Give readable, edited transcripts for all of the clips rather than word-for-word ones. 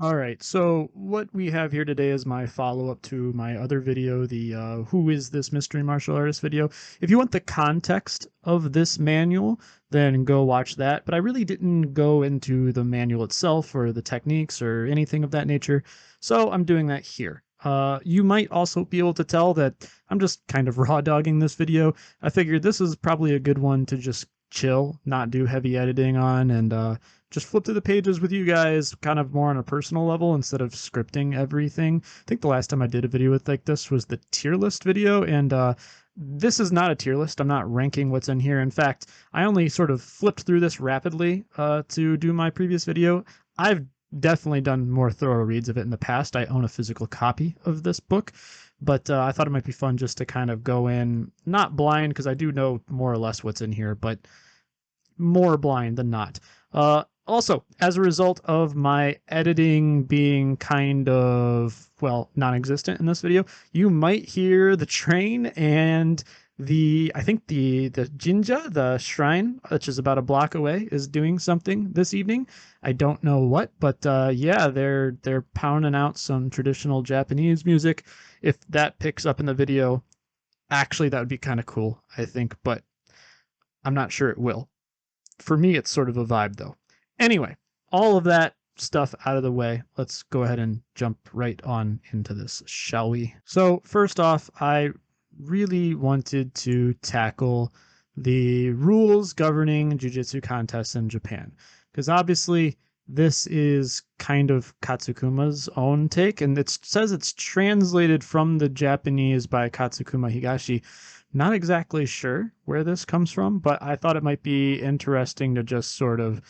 All right, so what we have here today is my follow-up to my other video, the Who is this mystery martial artist video. If you want the context of this manual, then go watch that. But I really didn't go into the manual itself or the techniques or anything of that nature, so I'm doing that here. You might also be able to tell that I'm just kind of raw dogging this video. I figured this is probably a good one to just chill, not do heavy editing on, and just flip through the pages with you guys kind of more on a personal level instead of scripting everything. I think the last time I did a video with like this was the tier list video, and this is not a tier list. I'm not ranking what's in here. In fact, I only sort of flipped through this rapidly to do my previous video. I've definitely done more thorough reads of it in the past. I own a physical copy of this book, but I thought it might be fun just to kind of go in, not blind, because I do know more or less what's in here, but more blind than not. Also, as a result of my editing being kind of, well, non-existent in this video, you might hear the train and I think the Jinja, the shrine, which is about a block away, is doing something this evening. I don't know what, but yeah, they're pounding out some traditional Japanese music. If that picks up in the video, actually that would be kind of cool, I think, but I'm not sure it will. For me, it's sort of a vibe though. Anyway, all of that stuff out of the way, let's go ahead and jump right on into this, shall we? So first off, I really wanted to tackle the rules governing jiu-jitsu contests in Japan, because obviously this is kind of Katsukuma's own take, and it says it's translated from the Japanese by Katsukuma Higashi. Not exactly sure where this comes from, but I thought it might be interesting to just sort of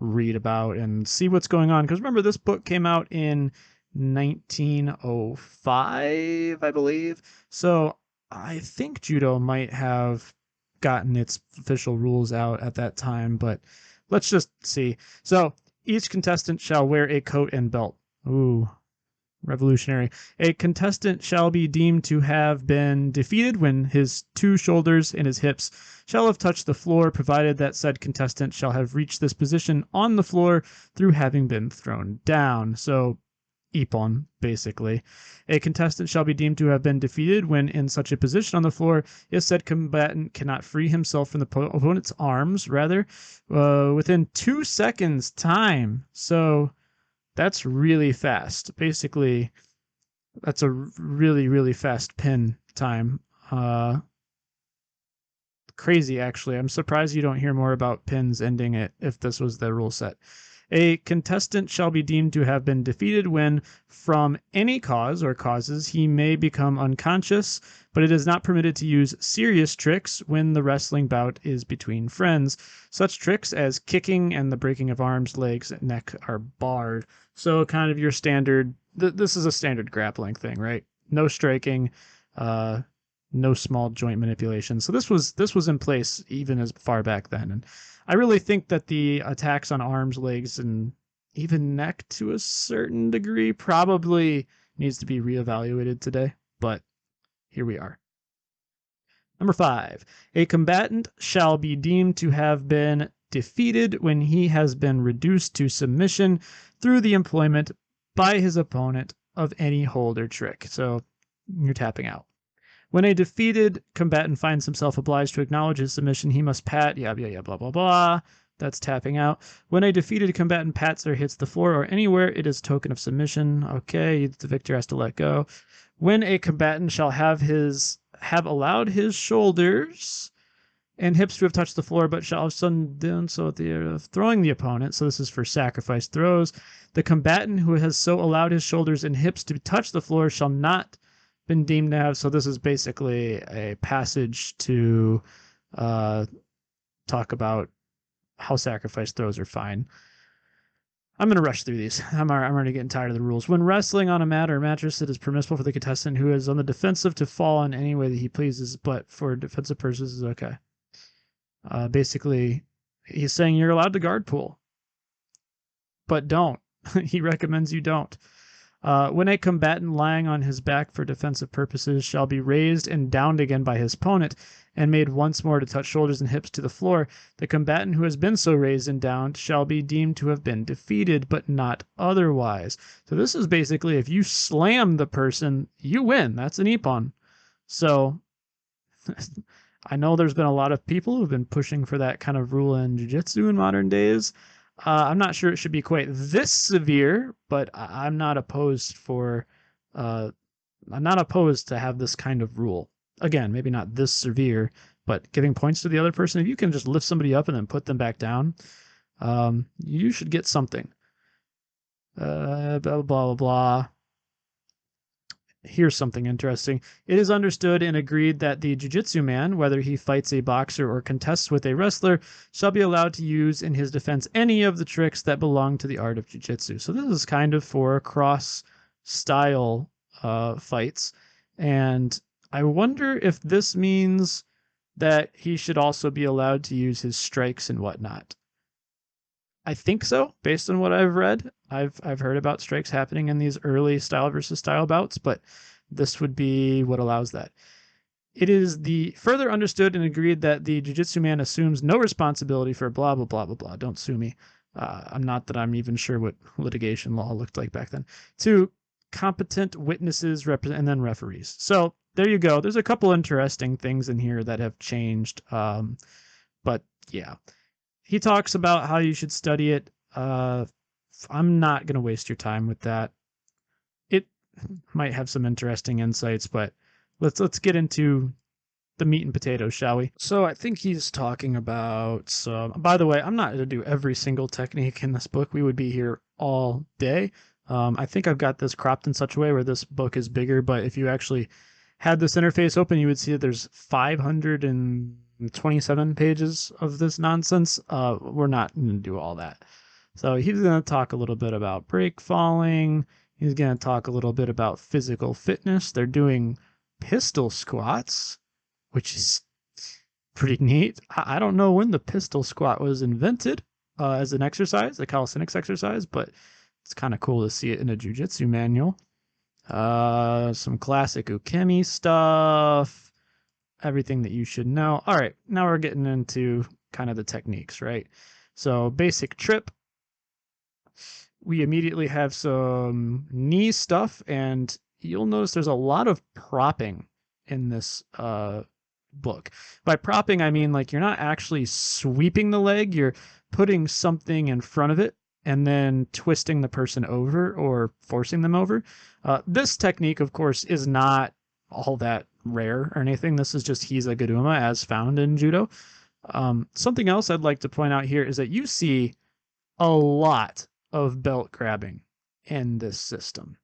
read about and see what's going on. Because remember, this book came out in 1905, I believe. So I think Judo might have gotten its official rules out at that time, but let's just see. So each contestant shall wear a coat and belt. Ooh, revolutionary. A contestant shall be deemed to have been defeated when his two shoulders and his hips shall have touched the floor, provided that said contestant shall have reached this position on the floor through having been thrown down. So, ippon, basically. A contestant shall be deemed to have been defeated when in such a position on the floor if said combatant cannot free himself from the opponent's arms, rather, within 2 seconds time. So, that's really fast. Basically, that's a really, really fast pin time. Crazy, actually. I'm surprised you don't hear more about pins ending it if this was the rule set. A contestant shall be deemed to have been defeated when, from any cause or causes, he may become unconscious, but it is not permitted to use serious tricks when the wrestling bout is between friends. Such tricks as kicking and the breaking of arms, legs, and neck are barred. So kind of your standard, this is a standard grappling thing, right? No striking, no small joint manipulation. So this was in place even as far back then. And I really think that the attacks on arms, legs, and even neck to a certain degree probably needs to be reevaluated today. But here we are. Number 5. A combatant shall be deemed to have been defeated when he has been reduced to submission through the employment by his opponent of any hold or trick. So you're tapping out. When a defeated combatant finds himself obliged to acknowledge his submission, he must pat, blah, blah, blah. That's tapping out. When a defeated combatant pats or hits the floor or anywhere, it is token of submission. Okay, the victor has to let go. When a combatant shall have allowed his shoulders and hips to have touched the floor, but shall have done so at the throwing the opponent. So this is for sacrifice throws. The combatant who has so allowed his shoulders and hips to touch the floor shall not been deemed to have. So this is basically a passage to talk about how sacrifice throws are fine. I'm going to rush through these. I'm already getting tired of the rules. When wrestling on a mat or mattress, it is permissible for the contestant who is on the defensive to fall in any way that he pleases, but for defensive purposes is okay. Basically, he's saying you're allowed to guard pull, but don't. He recommends you don't. When a combatant lying on his back for defensive purposes shall be raised and downed again by his opponent, and made once more to touch shoulders and hips to the floor, the combatant who has been so raised and downed shall be deemed to have been defeated, but not otherwise. So this is basically, if you slam the person, you win. That's an ippon. So I know there's been a lot of people who've been pushing for that kind of rule in jiu-jitsu in modern days. I'm not sure it should be quite this severe, but I'm not opposed to have this kind of rule. Again, maybe not this severe, but giving points to the other person. If you can just lift somebody up and then put them back down, you should get something. Blah, blah, blah, blah. Here's something interesting. It is understood and agreed that the jiu-jitsu man, whether he fights a boxer or contests with a wrestler, shall be allowed to use in his defense any of the tricks that belong to the art of jiu-jitsu. So this is kind of for cross-style fights. And I wonder if this means that he should also be allowed to use his strikes and whatnot. I think so, based on what I've read. I've heard about strikes happening in these early style versus style bouts, but this would be what allows that. It is the further understood and agreed that the jiu-jitsu man assumes no responsibility for blah, blah, blah, blah, blah. Don't sue me. I'm not that I'm even sure what litigation law looked like back then. To competent witnesses, and then referees. So there you go. There's a couple interesting things in here that have changed. But yeah. He talks about how you should study it. I'm not going to waste your time with that. It might have some interesting insights, but let's get into the meat and potatoes, shall we? So I think he's talking about some... By the way, I'm not going to do every single technique in this book. We would be here all day. I think I've got this cropped in such a way where this book is bigger, but if you actually had this interface open, you would see that there's 527 pages of this nonsense. We're not going to do all that. So he's going to talk a little bit about break falling. He's going to talk a little bit about physical fitness. They're doing pistol squats, which is pretty neat. I don't know when the pistol squat was invented as an exercise, a calisthenics exercise, but it's kind of cool to see it in a jiu-jitsu manual. Some classic ukemi stuff, everything that you should know. All right, now we're getting into kind of the techniques, right? So basic trip. We immediately have some knee stuff, and you'll notice there's a lot of propping in this book. By propping, I mean like you're not actually sweeping the leg, you're putting something in front of it and then twisting the person over or forcing them over. This technique, of course, is not all that rare or anything. This is just Hisagaduma as found in judo. Something else I'd like to point out here is that you see a lot of belt grabbing in this system.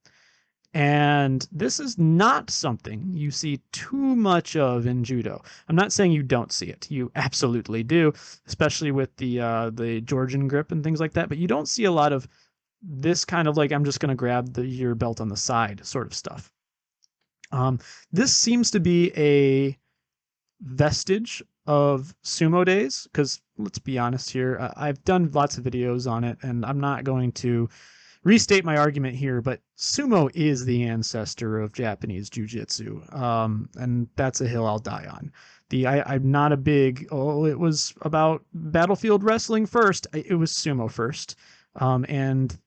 And this is not something you see too much of in judo. I'm not saying you don't see it. You absolutely do, especially with the Georgian grip and things like that. But you don't see a lot of this kind of like, I'm just going to grab your belt on the side sort of stuff. This seems to be a vestige of sumo days, because let's be honest here, I've done lots of videos on it, and I'm not going to restate my argument here, but sumo is the ancestor of Japanese jiu-jitsu, and that's a hill I'll die on. I'm not a big, it was about battlefield wrestling first. It was sumo first, and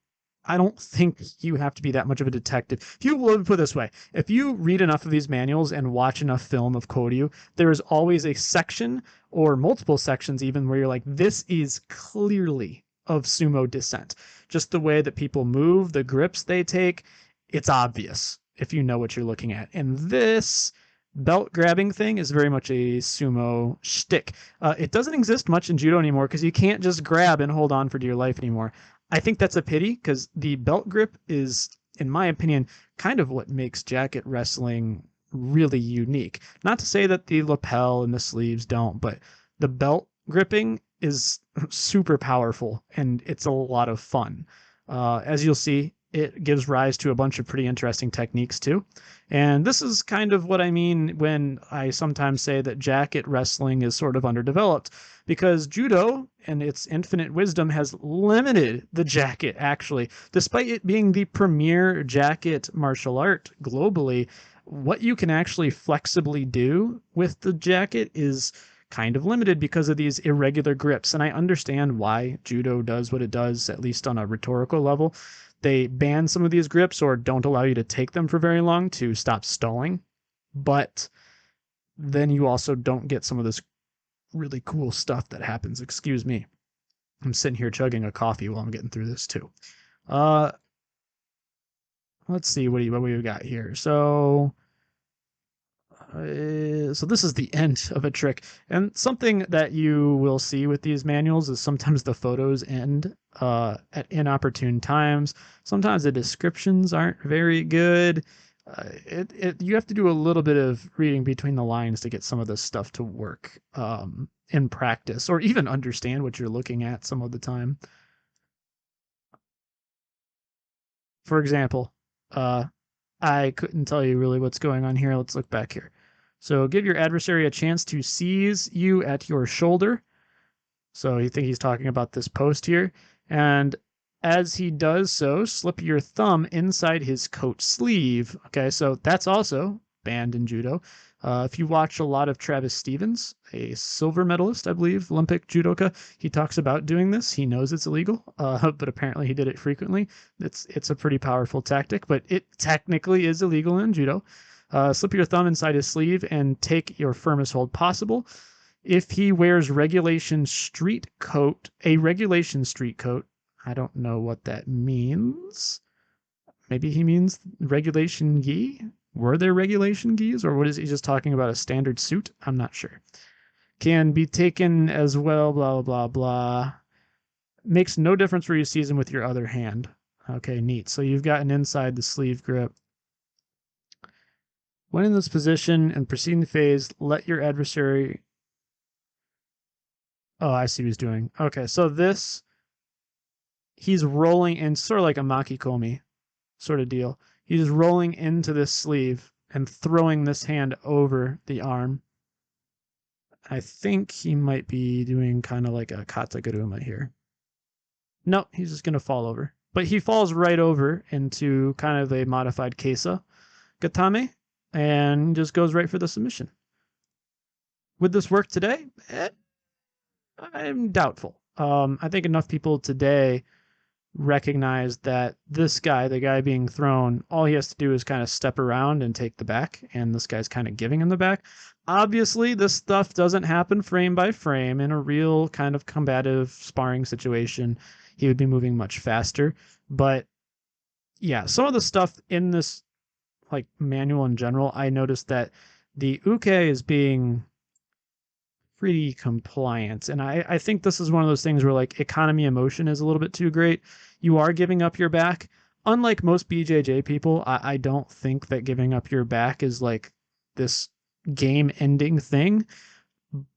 I don't think you have to be that much of a detective. If you put it this way, if you read enough of these manuals and watch enough film of Koryu, there is always a section or multiple sections even where you're like, this is clearly of sumo descent. Just the way that people move, the grips they take, it's obvious if you know what you're looking at. And this belt grabbing thing is very much a sumo shtick. It doesn't exist much in judo anymore because you can't just grab and hold on for dear life anymore. I think that's a pity because the belt grip is, in my opinion, kind of what makes jacket wrestling really unique. Not to say that the lapel and the sleeves don't, but the belt gripping is super powerful and it's a lot of fun. As you'll see, it gives rise to a bunch of pretty interesting techniques too. And this is kind of what I mean when I sometimes say that jacket wrestling is sort of underdeveloped, because judo and its infinite wisdom has limited the jacket actually. Despite it being the premier jacket martial art globally, what you can actually flexibly do with the jacket is kind of limited because of these irregular grips. And I understand why judo does what it does, at least on a rhetorical level. They ban some of these grips or don't allow you to take them for very long to stop stalling. But then you also don't get some of this really cool stuff that happens. Excuse me. I'm sitting here chugging a coffee while I'm getting through this too. Uh, let's see what we got here. So this is the end of a trick. And something that you will see with these manuals is sometimes the photos end at inopportune times. Sometimes the descriptions aren't very good. You have to do a little bit of reading between the lines to get some of this stuff to work in practice, or even understand what you're looking at some of the time. For example, I couldn't tell you really what's going on here. Let's look back here. So give your adversary a chance to seize you at your shoulder. So you think he's talking about this post here. And as he does so, slip your thumb inside his coat sleeve. Okay, so that's also banned in judo. If you watch a lot of Travis Stevens, a silver medalist, I believe, Olympic judoka, he talks about doing this. He knows it's illegal, but apparently he did it frequently. It's a pretty powerful tactic, but it technically is illegal in judo. Slip your thumb inside his sleeve and take your firmest hold possible. If he wears a regulation street coat, I don't know what that means. Maybe he means regulation gi? Were there regulation gis, or what is he just talking about, a standard suit? I'm not sure. Can be taken as well, blah, blah, blah. Makes no difference where you seize him with your other hand. Okay, neat. So you've got an inside the sleeve grip. When in this position and preceding phase, let your adversary... Oh, I see what he's doing. Okay, so this... He's rolling in, sort of like a makikomi sort of deal. He's rolling into this sleeve and throwing this hand over the arm. I think he might be doing kind of like a kataguruma here. No, he's just going to fall over. But he falls right over into kind of a modified kesa gatame and just goes right for the submission. Would this work today? I'm doubtful. I think enough people today recognize that this guy, the guy being thrown, all he has to do is kind of step around and take the back, and this guy's kind of giving him the back. Obviously, this stuff doesn't happen frame by frame. In a real kind of combative sparring situation, he would be moving much faster. But yeah, some of the stuff in this like manual in general, I noticed that the uke is being pretty compliant. And I think this is one of those things where like economy emotion is a little bit too great. You are giving up your back. Unlike most BJJ people, I don't think that giving up your back is like this game ending thing,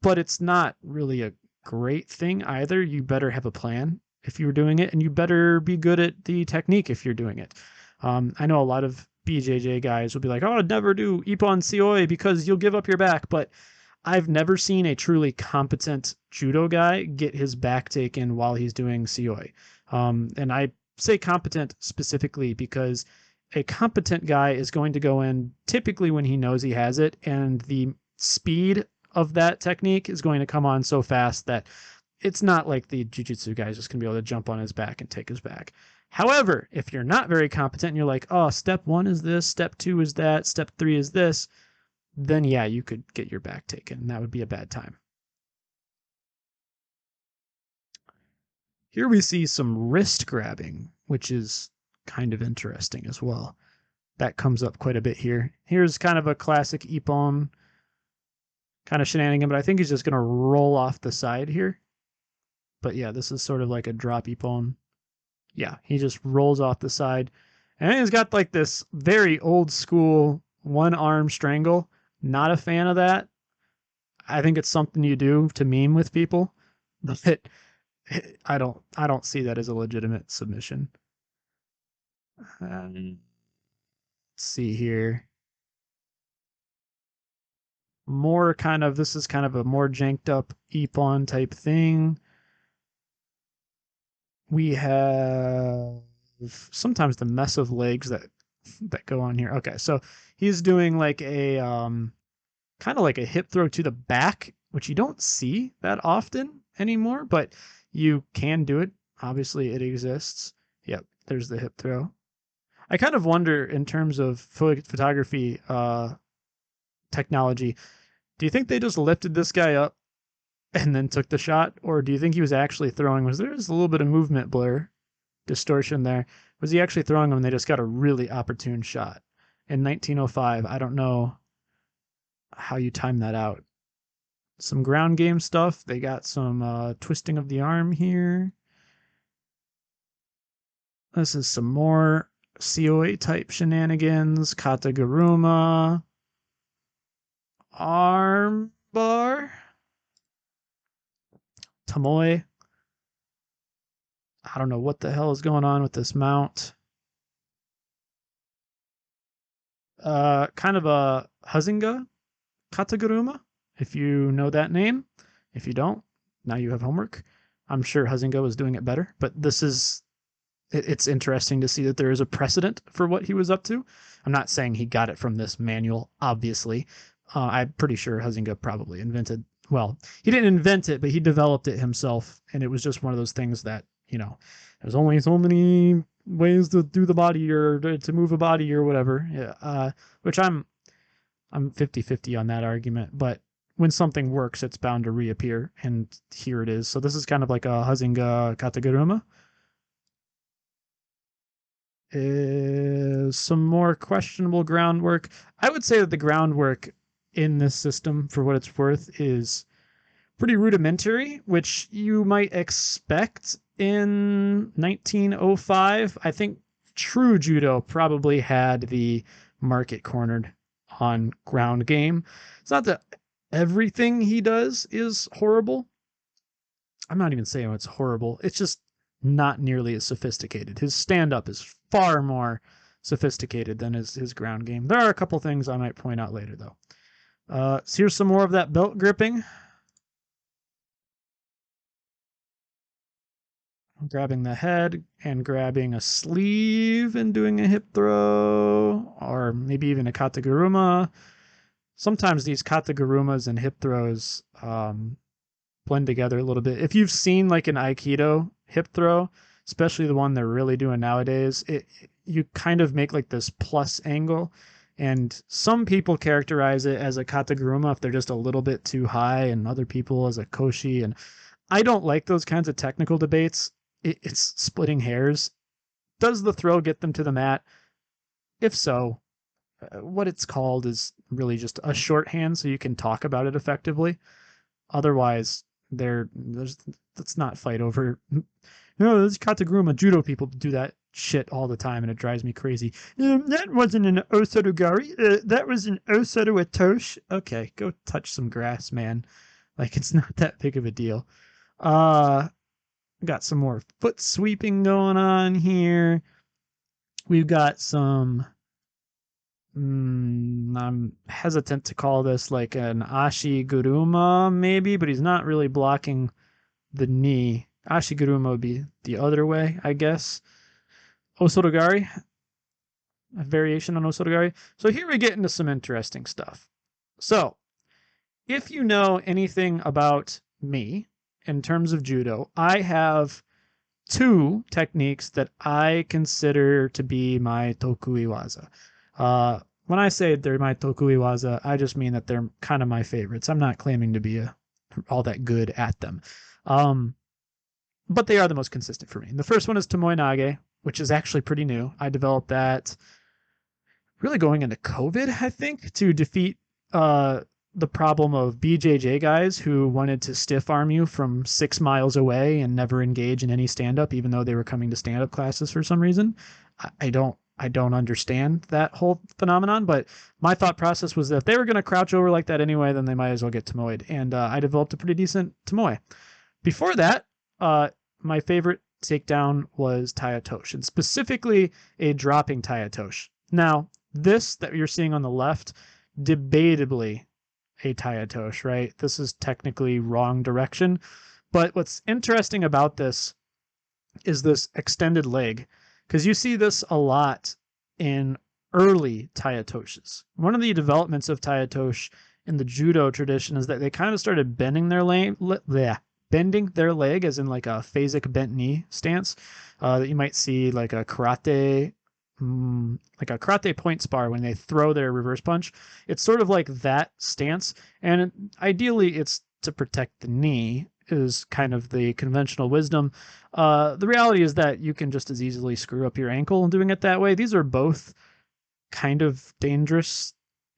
but it's not really a great thing either. You better have a plan if you're doing it, and you better be good at the technique if you're doing it. I know a lot of BJJ guys will be like, oh, never do Ippon Seoi because you'll give up your back, but I've never seen a truly competent judo guy get his back taken while he's doing Seoi. And I say competent specifically because a competent guy is going to go in typically when he knows he has it, and the speed of that technique is going to come on so fast that it's not like the jiu-jitsu guy is just going to be able to jump on his back and take his back. However, if you're not very competent and you're like, oh, step 1 is this, step 2 is that, step 3 is this, then yeah, you could get your back taken, and that would be a bad time. Here we see some wrist grabbing, which is kind of interesting as well. That comes up quite a bit here. Here's kind of a classic Ippon kind of shenanigan, but I think he's just going to roll off the side here. But yeah, this is sort of like a drop Ippon. Yeah, he just rolls off the side. And he's got like this very old school one arm strangle. Not a fan of that. I think it's something you do to meme with people, but I don't see that as a legitimate submission. Let's see here. More kind of, this is kind of a more janked up Ippon type thing. We have sometimes the mess of legs that go on here. Okay, so he's doing like a kind of like a hip throw to the back, which you don't see that often anymore, but you can do it. Obviously, it exists. Yep, there's the hip throw. I kind of wonder in terms of photography technology, do you think they just lifted this guy up and then took the shot, or do you think he was actually throwing? Was there just a little bit of movement blur, distortion there? Was he actually throwing him and they just got a really opportune shot? In 1905, I don't know how you time that out. Some ground game stuff. They got some twisting of the arm here. This is some more COA type shenanigans. Kataguruma. Arm bar. Tomoe. I don't know what the hell is going on with this mount. Kind of a Huzinga Kataguruma, if you know that name. If you don't, now you have homework. I'm sure Huzinga was doing it better, but it's interesting to see that there is a precedent for what he was up to. I'm not saying he got it from this manual, obviously. I'm pretty sure Huzinga probably invented, well, he didn't invent it, but he developed it himself, and it was just one of those things that, there's only so many ways to do the body or to move a body or whatever. Yeah, which I'm 50-50 on that argument, but when something works, it's bound to reappear, and here it is. So this is kind of like a Huzinga Kataguruma. Is some more questionable groundwork. I would say that the groundwork in this system, for what it's worth, is pretty rudimentary, which you might expect in 1905. I think true judo probably had the market cornered on ground game. It's not that everything he does is horrible. I'm not even saying it's horrible. It's just not nearly as sophisticated. His stand-up is far more sophisticated than his ground game. There are a couple things I might point out later, though. So here's some more of that belt gripping. Grabbing the head and grabbing a sleeve and doing a hip throw, or maybe even a kataguruma. Sometimes these katagurumas and hip throws blend together a little bit. If you've seen like an Aikido hip throw, especially the one they're really doing nowadays, you kind of make like this plus angle, and some people characterize it as a kataguruma if they're just a little bit too high, and other people as a koshi. And I don't like those kinds of technical debates. It's splitting hairs. Does the throw get them to the mat? If so, what it's called is really just a shorthand so you can talk about it effectively. Otherwise, let's not fight over. There's Kataguruma judo people do that shit all the time, and it drives me crazy. That wasn't an Osarugari. That was an Osaru Atosh. Okay, go touch some grass, man. Like, it's not that big of a deal. Got some more foot sweeping going on here. We've got some. I'm hesitant to call this like an Ashiguruma, maybe, but he's not really blocking the knee. Ashiguruma would be the other way, I guess. Osorogari, a variation on Osorogari. So here we get into some interesting stuff. So, if you know anything about me in terms of judo, I have two techniques that I consider to be my tokuiwaza. When I say they're my tokuiwaza, I just mean that they're kind of my favorites. I'm not claiming to be all that good at them. But they are the most consistent for me. And the first one is Tomoe Nage, which is actually pretty new. I developed that really going into COVID, I think, to defeat the problem of BJJ guys who wanted to stiff arm you from 6 miles away and never engage in any stand-up, even though they were coming to stand-up classes for some reason. I don't understand that whole phenomenon, but my thought process was that if they were going to crouch over like that anyway, then they might as well get Tomoe'd. And I developed a pretty decent Tomoe. Before that, my favorite takedown was Tayatoshi, and specifically a dropping Tayatoshi. Now, this that you're seeing on the left, debatably a Tayatoshi, right? This is technically wrong direction. But what's interesting about this is this extended leg, because you see this a lot in early Tayatoshis. One of the developments of Tayatoshi in the judo tradition is that they kind of started bending their leg, as in like a phasic bent knee stance that you might see like a karate point spar when they throw their reverse punch. It's sort of like that stance, and ideally it's to protect the knee, is kind of the conventional wisdom. The reality is that you can just as easily screw up your ankle doing it that way. These are both kind of dangerous,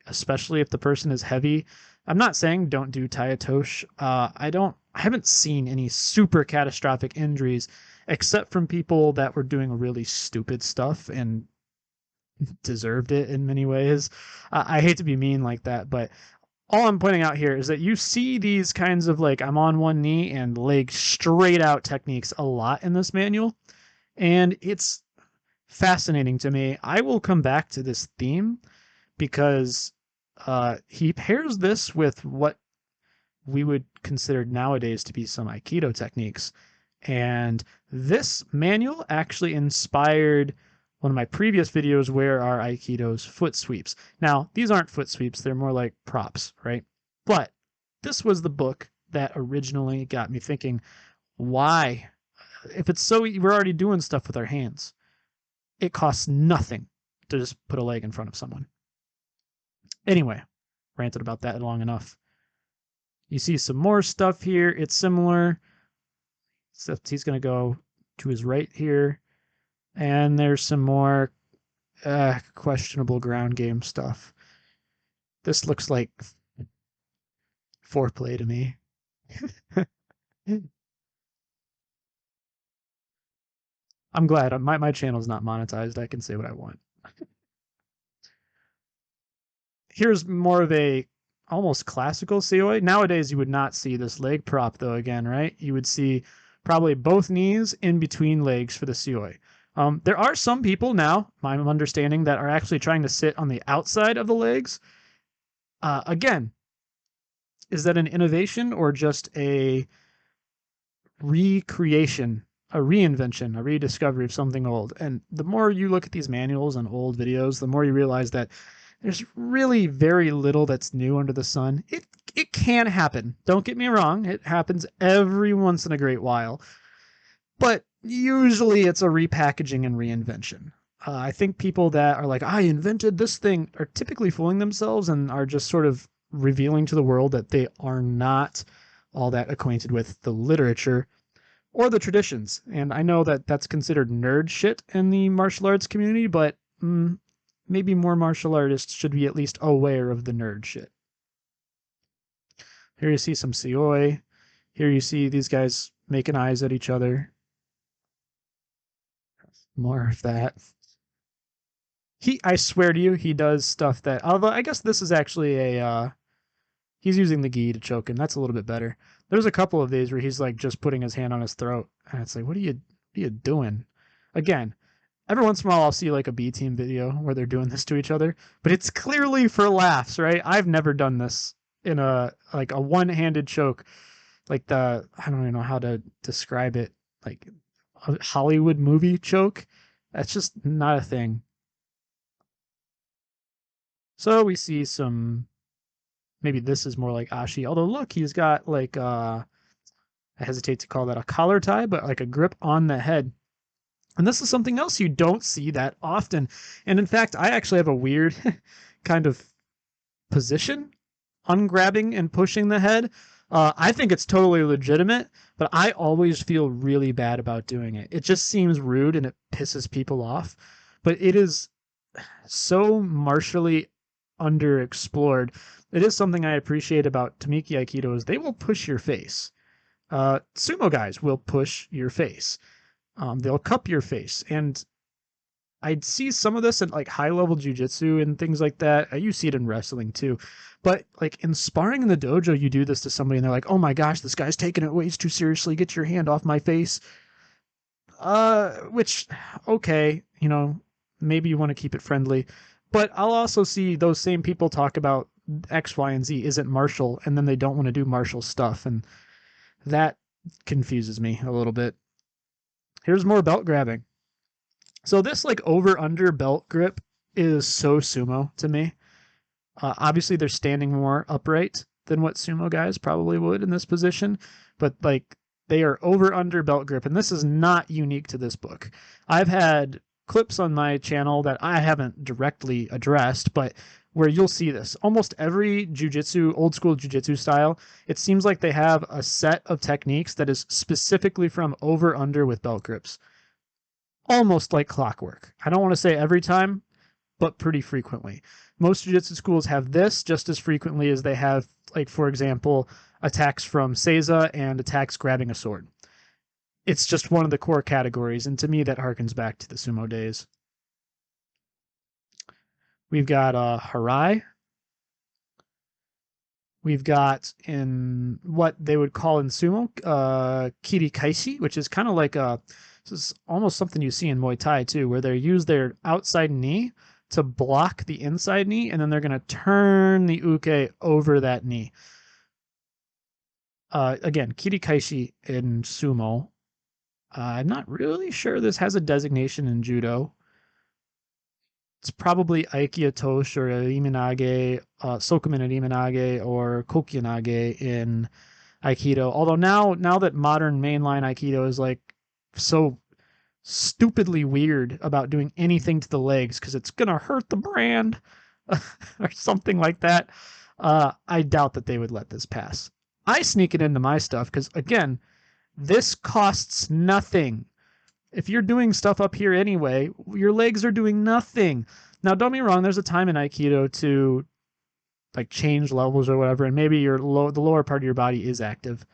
especially if the person is heavy. I'm not saying don't do Tayatoshi. I haven't seen any super catastrophic injuries except from people that were doing really stupid stuff and deserved it in many ways. I hate to be mean like that, but all I'm pointing out here is that you see these kinds of like I'm on one knee and leg straight out techniques a lot in this manual, and it's fascinating to me. I will come back to this theme because he pairs this with what we would consider nowadays to be some Aikido techniques. And this manual actually inspired one of my previous videos, Where Are Aikido's Foot Sweeps? Now, these aren't foot sweeps, they're more like props, right? But this was the book that originally got me thinking, why? If it's so, we're already doing stuff with our hands. It costs nothing to just put a leg in front of someone. Anyway, ranted about that long enough. You see some more stuff here. It's similar, except he's going to go to his right here. And there's some more questionable ground game stuff. This looks like foreplay to me. I'm glad my channel's not monetized. I can say what I want. Here's more of a almost classical COA. Nowadays, you would not see this leg prop, though, again, right? You would see probably both knees in between legs for the COA. There are some people now, I'm understanding, that are actually trying to sit on the outside of the legs. Again, is that an innovation or just a recreation, a reinvention, a rediscovery of something old? And the more you look at these manuals and old videos, the more you realize that there's really very little that's new under the sun. It can happen. Don't get me wrong. It happens every once in a great while. But usually it's a repackaging and reinvention. I think people that are like, I invented this thing, are typically fooling themselves and are just sort of revealing to the world that they are not all that acquainted with the literature or the traditions. And I know that that's considered nerd shit in the martial arts community, but maybe more martial artists should be at least aware of the nerd shit. Here you see some Seoi. Here you see these guys making eyes at each other. More of that. I swear to you, he does stuff that, although I guess this is actually he's using the gi to choke him. That's a little bit better. There's a couple of these where he's like just putting his hand on his throat. And it's like, what are you doing? Again, every once in a while I'll see like a B team video where they're doing this to each other, but it's clearly for laughs, right? I've never done this in a one-handed choke. Like I don't even know how to describe it. Like a Hollywood movie choke. That's just not a thing. So we see some, maybe this is more like Ashi, although look, he's got like, I hesitate to call that a collar tie, but like a grip on the head. And this is something else you don't see that often. And in fact, I actually have a weird kind of position on grabbing and pushing the head. I think it's totally legitimate, but I always feel really bad about doing it. It just seems rude and it pisses people off. But it is so martially underexplored. It is something I appreciate about Tamiki Aikido is they will push your face. Sumo guys will push your face. They'll cup your face. And I'd see some of this in like high level jiu-jitsu and things like that. You see it in wrestling too. But like in sparring in the dojo, you do this to somebody and they're like, oh my gosh, this guy's taking it way too seriously. Get your hand off my face. Which, okay, you know, maybe you want to keep it friendly, but I'll also see those same people talk about X, Y, and Z isn't martial, and then they don't want to do martial stuff, and that confuses me a little bit. Here's more belt grabbing. So this like over under belt grip is so sumo to me. Obviously, they're standing more upright than what sumo guys probably would in this position, but like they are over under belt grip, and this is not unique to this book. I've had clips on my channel that I haven't directly addressed, but where you'll see this. Almost every jujitsu, old school jujitsu style, it seems like they have a set of techniques that is specifically from over under with belt grips. Almost like clockwork. I don't want to say every time, but pretty frequently. Most jiu-jitsu schools have this just as frequently as they have, like, for example, attacks from Seiza and attacks grabbing a sword. It's just one of the core categories, and to me that harkens back to the sumo days. We've got Harai. We've got in what they would call in sumo kiri kaishi, which is kind of like this is almost something you see in Muay Thai too, where they use their outside knee to block the inside knee, and then they're going to turn the uke over that knee. Again, kiri kaishi in sumo. I'm not really sure this has a designation in judo. It's probably Aikiatoshi or Iminage, Sokumen and Iminage, or Kokianage in Aikido. Although now that modern mainline Aikido is like so stupidly weird about doing anything to the legs because it's gonna hurt the brand or something like that, I doubt that they would let this pass. I sneak it into my stuff because again, this costs nothing. If you're doing stuff up here anyway, your legs are doing nothing. Now, don't be wrong. There's a time in Aikido to like change levels or whatever, and maybe the lower part of your body is active.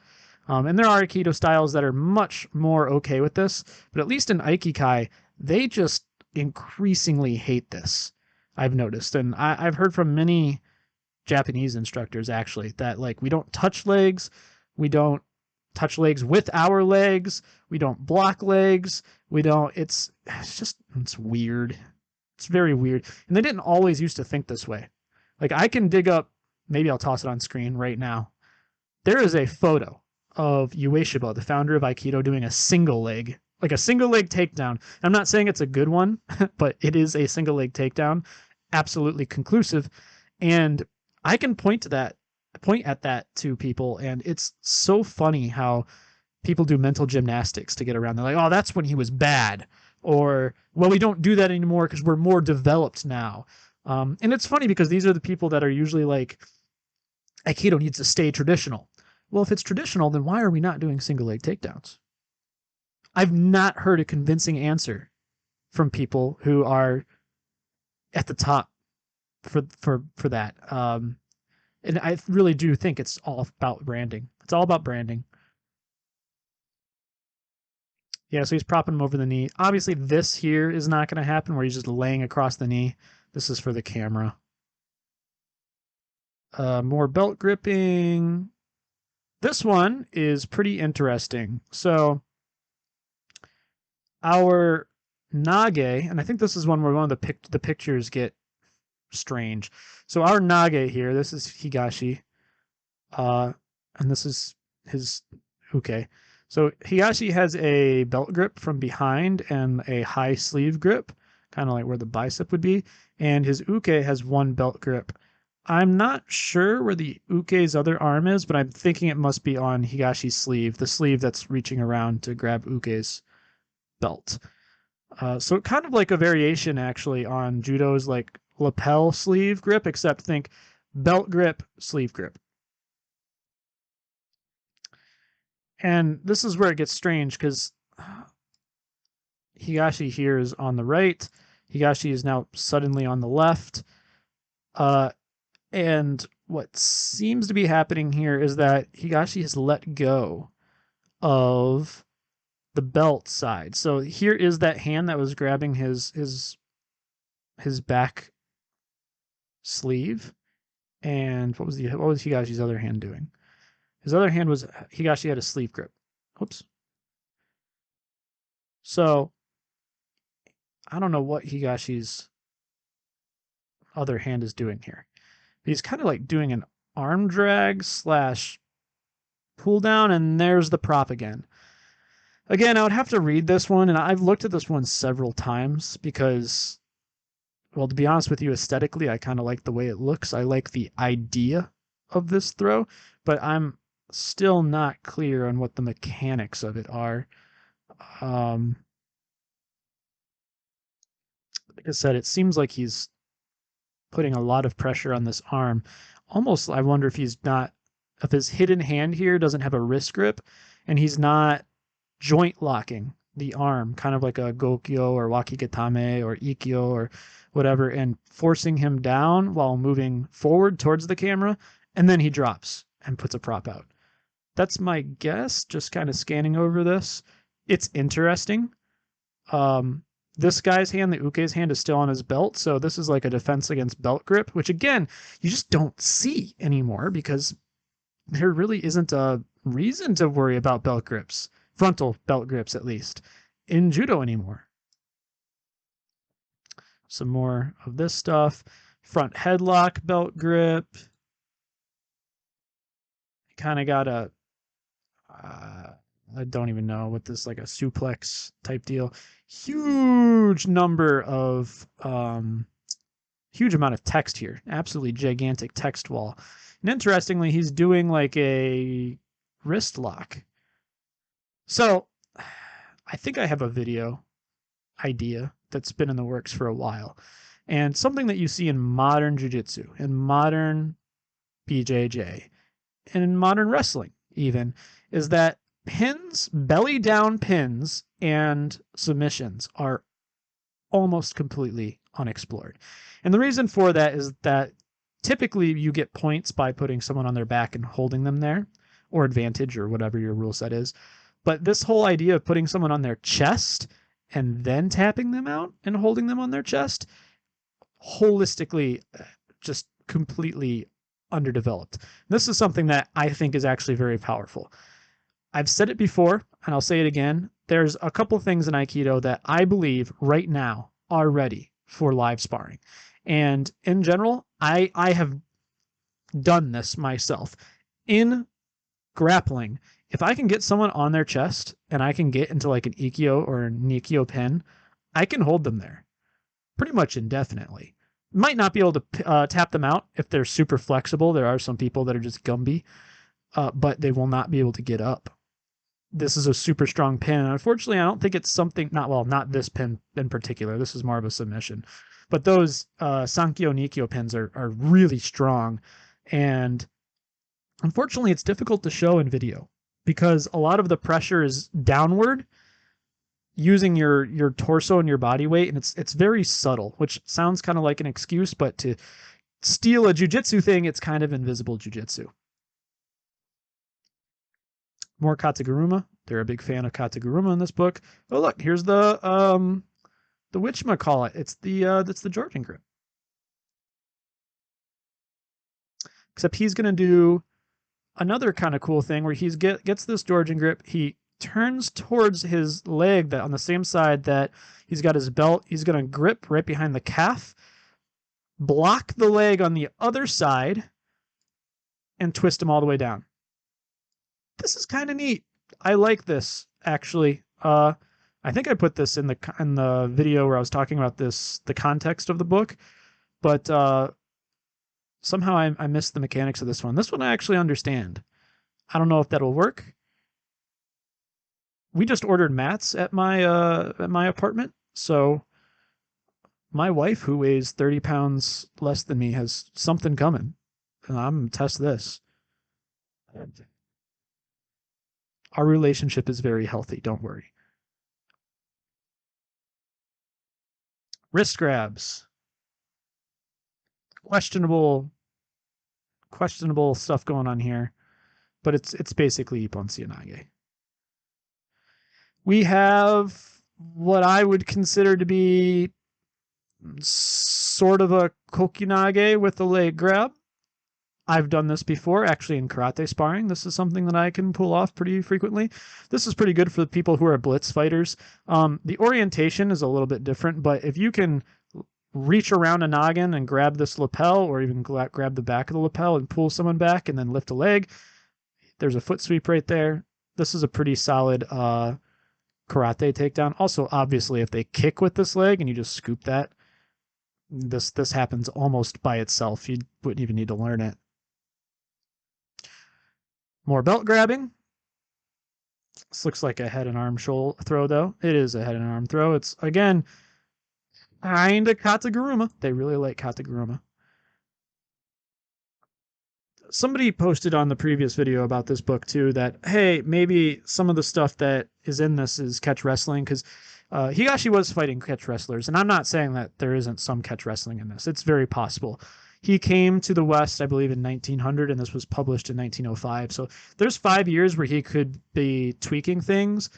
And there are Aikido styles that are much more okay with this, but at least in Aikikai, they just increasingly hate this. I've noticed, and I've heard from many Japanese instructors actually that like we don't touch legs, we don't touch legs with our legs, we don't block legs, we don't. It's weird. It's very weird, and they didn't always used to think this way. Like I can dig up, maybe I'll toss it on screen right now. There is a photo of Ueshiba, the founder of Aikido, doing a single leg, like a single leg takedown. I'm not saying it's a good one, but it is a single leg takedown, absolutely conclusive. And I can point at that to people, and it's so funny how people do mental gymnastics to get around. They're like, oh, that's when he was bad. Or, well, we don't do that anymore because we're more developed now. And it's funny because these are the people that are usually like, Aikido needs to stay traditional. Well, if it's traditional, then why are we not doing single leg takedowns? I've not heard a convincing answer from people who are at the top for that. And I really do think it's all about branding. It's all about branding. Yeah, so he's propping him over the knee. Obviously, this here is not going to happen where he's just laying across the knee. This is for the camera. More belt gripping. This one is pretty interesting. So our Nage, and I think this is one where one of the pictures get strange. So our Nage here, this is Higashi, and this is his uke. So Higashi has a belt grip from behind and a high sleeve grip, kind of like where the bicep would be, and his uke has one belt grip. I'm not sure where the uke's other arm is, but I'm thinking it must be on Higashi's sleeve, the sleeve that's reaching around to grab uke's belt. So kind of like a variation actually on judo's like lapel sleeve grip, except think belt grip, sleeve grip. And this is where it gets strange because Higashi here is on the right. Higashi is now suddenly on the left. And what seems to be happening here is that Higashi has let go of the belt side. So here is that hand that was grabbing his back sleeve. And what was Higashi's other hand doing? His other hand was Higashi had a sleeve grip. Oops. So I don't know what Higashi's other hand is doing here. He's kind of like doing an arm drag slash pull down, and there's the prop again. Again, I would have to read this one, and I've looked at this one several times because, well, to be honest with you, aesthetically, I kind of like the way it looks. I like the idea of this throw, but I'm still not clear on what the mechanics of it are. Like I said, it seems like he's putting a lot of pressure on this arm. Almost, I wonder if if his hidden hand here doesn't have a wrist grip, and he's not joint locking the arm, kind of like a Gokyo or Wakigatame or Ikkyo or whatever, and forcing him down while moving forward towards the camera, and then he drops and puts a prop out. That's my guess, just kind of scanning over this. It's interesting. This guy's hand, the Uke's hand, is still on his belt, so this is like a defense against belt grip, which again, you just don't see anymore because there really isn't a reason to worry about belt grips, frontal belt grips at least, in judo anymore. Some more of this stuff. Front headlock belt grip. Kind of got a, I don't even know what this, like a suplex type deal. Huge number of, huge amount of text here. Absolutely gigantic text wall. And interestingly, he's doing like a wrist lock. So I think I have a video idea that's been in the works for a while. And something that you see in modern jiu-jitsu, in modern BJJ, and in modern wrestling even, is that pins, belly down pins, and submissions are almost completely unexplored. And the reason for that is that typically you get points by putting someone on their back and holding them there, or advantage, or whatever your rule set is. But this whole idea of putting someone on their chest and then tapping them out and holding them on their chest, holistically, just completely underdeveloped. This is something that I think is actually very powerful. I've said it before, and I'll say it again. There's a couple things in Aikido that I believe right now are ready for live sparring. And in general, I have done this myself. In grappling, if I can get someone on their chest and I can get into like an Ikkyo or a Nikkyo pin, I can hold them there pretty much indefinitely. Might not be able to tap them out if they're super flexible. There are some people that are just Gumby, but they will not be able to get up. This is a super strong pin. And unfortunately, I don't think it's something, not this pin in particular. This is more of a submission. But those Sankyo Nikkyo pins are really strong. And unfortunately, it's difficult to show in video because a lot of the pressure is downward using your torso and your body weight, and it's very subtle, which sounds kind of like an excuse, but to steal a jiu-jitsu thing, it's kind of invisible jiu-jitsu. More Kataguruma. They're a big fan of Kataguruma in this book. Oh look, here's the whatchamacallit. It's the Georgian grip. Except he's gonna do another kind of cool thing where he gets this Georgian grip. He turns towards his leg that on the same side that he's got his belt. He's gonna grip right behind the calf, block the leg on the other side, and twist him all the way down. This is kind of neat. I like this actually. I think I put this in the video where I was talking about the context of the book, but somehow I missed the mechanics of this one. This one I actually understand. I don't know if that'll work. We just ordered mats at my apartment, so my wife, who weighs 30 pounds less than me, has something coming, and I'm gonna test this. Our relationship is very healthy, don't worry. Wrist grabs. Questionable stuff going on here, but it's basically Ippon Seoinage. We have what I would consider to be sort of a Kokinage with a leg grab. I've done this before, actually in karate sparring. This is something that I can pull off pretty frequently. This is pretty good for the people who are blitz fighters. The orientation is a little bit different, but if you can reach around a noggin and grab this lapel, or even grab the back of the lapel and pull someone back and then lift a leg, there's a foot sweep right there. This is a pretty solid karate takedown. Also, obviously, if they kick with this leg and you just scoop that, this happens almost by itself. You wouldn't even need to learn it. More belt grabbing. This looks like a head and arm throw, though. It is a head and arm throw. It's, again, kind of kataguruma. They really like kataguruma. Somebody posted on the previous video about this book, too, that, hey, maybe some of the stuff that is in this is catch wrestling, because Higashi was fighting catch wrestlers, and I'm not saying that there isn't some catch wrestling in this. It's very possible. He came to the West, I believe, in 1900, and this was published in 1905. So there's 5 years where he could be tweaking things.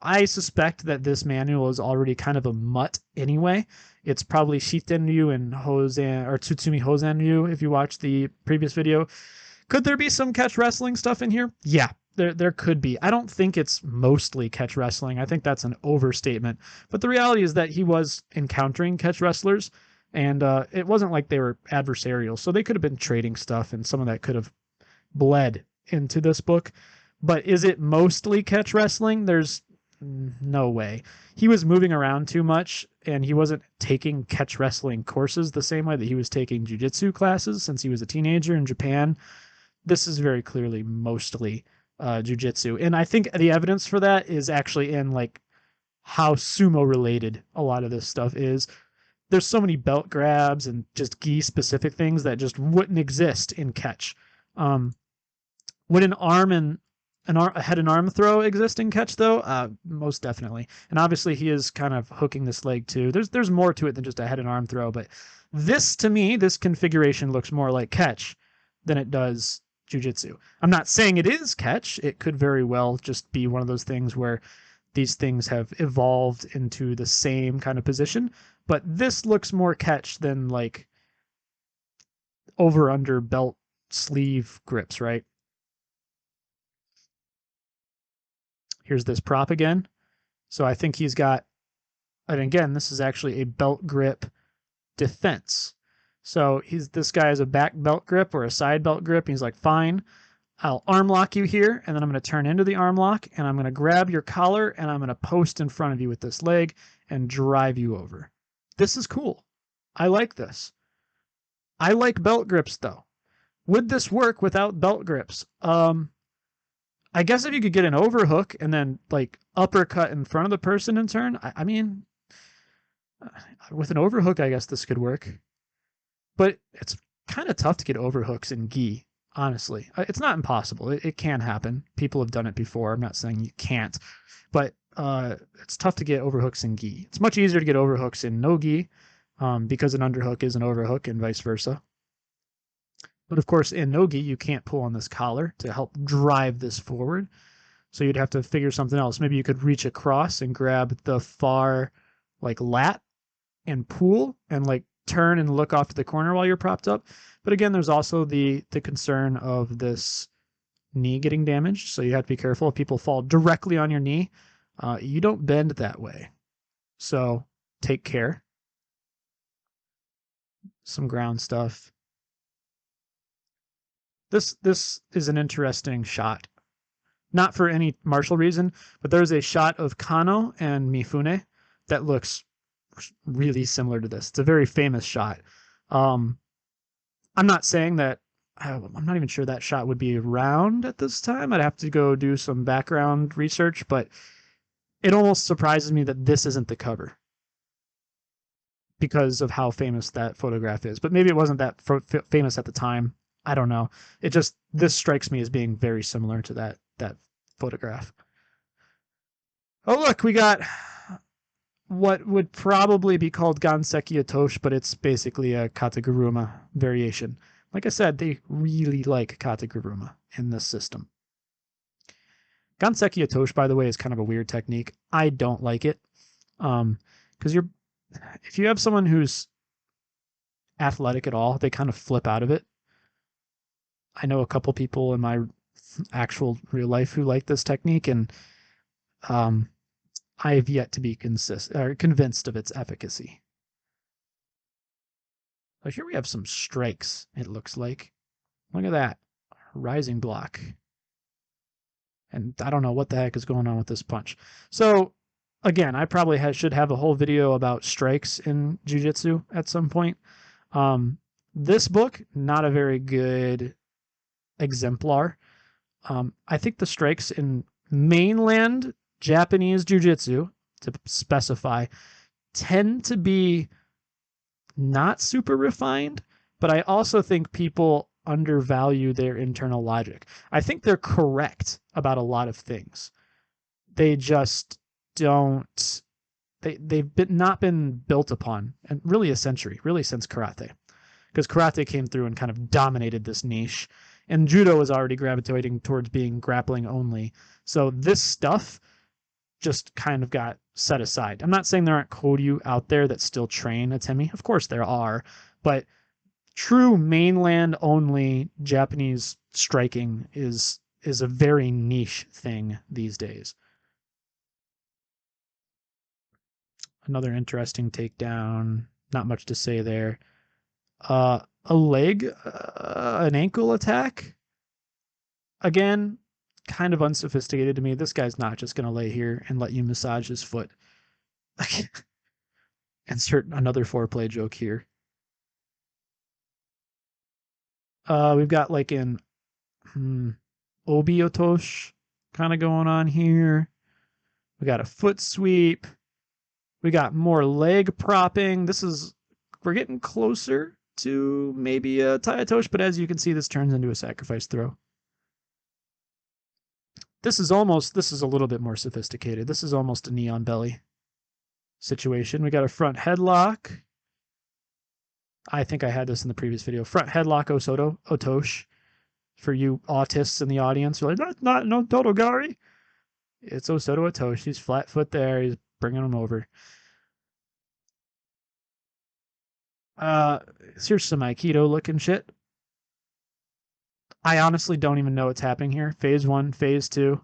I suspect that this manual is already kind of a mutt anyway. It's probably Shiten Ryu and Hosen, or Tsutsumi Hosen Ryu, if you watched the previous video. Could there be some catch wrestling stuff in here? Yeah, there could be. I don't think it's mostly catch wrestling. I think that's an overstatement. But the reality is that he was encountering catch wrestlers, and it wasn't like they were adversarial. So they could have been trading stuff, and some of that could have bled into this book. But is it mostly catch wrestling? There's no way. He was moving around too much, and he wasn't taking catch wrestling courses the same way that he was taking jiu-jitsu classes since he was a teenager in Japan. This is very clearly mostly jiu-jitsu. And I think the evidence for that is actually in like how sumo related a lot of this stuff is. There's so many belt grabs and just gi specific things that just wouldn't exist in catch. Would an arm and a head and arm throw exist in catch, though? Most definitely. And obviously he is kind of hooking this leg too. There's more to it than just a head and arm throw, but this, to me, this configuration looks more like catch than it does jiu-jitsu. I'm not saying it is catch. It could very well just be one of those things where these things have evolved into the same kind of position, but this looks more catch than like over under belt sleeve grips, right? Here's this prop again. So I think he's got, and again, this is actually a belt grip defense. So this guy has a back belt grip or a side belt grip. He's like, fine, I'll arm lock you here, and then I'm going to turn into the arm lock, and I'm going to grab your collar, and I'm going to post in front of you with this leg and drive you over. This is cool. I like this. I like belt grips, though. Would this work without belt grips? I guess if you could get an overhook and then like uppercut in front of the person and turn, I mean, with an overhook, I guess this could work. But it's kind of tough to get overhooks in gi, honestly. It's not impossible. It can happen. People have done it before. I'm not saying you can't, but it's tough to get overhooks in gi. It's much easier to get overhooks in no gi because an underhook is an overhook and vice versa. But of course, in no gi, you can't pull on this collar to help drive this forward. So you'd have to figure something else. Maybe you could reach across and grab the far like lat and pull and like turn and look off to the corner while you're propped up. But again, there's also the concern of this knee getting damaged. So you have to be careful. If people fall directly on your knee, you don't bend that way. So take care. Some ground stuff. This is an interesting shot. Not for any martial reason, but there's a shot of Kano and Mifune that looks really similar to this. It's a very famous shot. I'm not saying that, I'm not even sure that shot would be around at this time. I'd have to go do some background research, but it almost surprises me that this isn't the cover because of how famous that photograph is. But maybe it wasn't that famous at the time. I don't know. This strikes me as being very similar to that photograph. Oh, look, we got what would probably be called Ganseki Atoshi, but it's basically a Kataguruma variation. Like I said, they really like Kataguruma in this system. Ganseki Atoshi, by the way, is kind of a weird technique. I don't like it. Because if you have someone who's athletic at all, they kind of flip out of it. I know a couple people in my actual real life who like this technique, and um, I have yet to be convinced of its efficacy. So here we have some strikes, it looks like. Look at that. Rising block. And I don't know what the heck is going on with this punch. So, again, I probably should have a whole video about strikes in Jiu-Jitsu at some point. This book, not a very good exemplar. I think the strikes in mainland Japanese Jiu-Jitsu, to specify, tend to be not super refined, but I also think people undervalue their internal logic. I think they're correct about a lot of things. They just don't. Not been built upon, and really a century, really since karate, because karate came through and kind of dominated this niche, and judo is already gravitating towards being grappling only. So this stuff just kind of got set aside. I'm not saying there aren't Koryu out there that still train Atemi. Of course there are, but true mainland only Japanese striking is a very niche thing these days. Another interesting takedown. Not much to say there. A leg, an ankle attack. Again, kind of unsophisticated to me. This guy's not just going to lay here and let you massage his foot. Insert another foreplay joke here. We've got like an Obiotosh kind of going on here. We got a foot sweep. We got more leg propping. We're getting closer to maybe a Tayatoshi, but as you can see, this turns into a sacrifice throw. This is a little bit more sophisticated. This is almost a knee on belly situation. We got a front headlock. I think I had this in the previous video. Front headlock Otosh. For you autists in the audience, you're like, that's not no Totogari. It's Osoto Otosh. He's flat foot there. He's bringing him over. Here's some Aikido looking shit. I honestly don't even know what's happening here. Phase 1, Phase 2,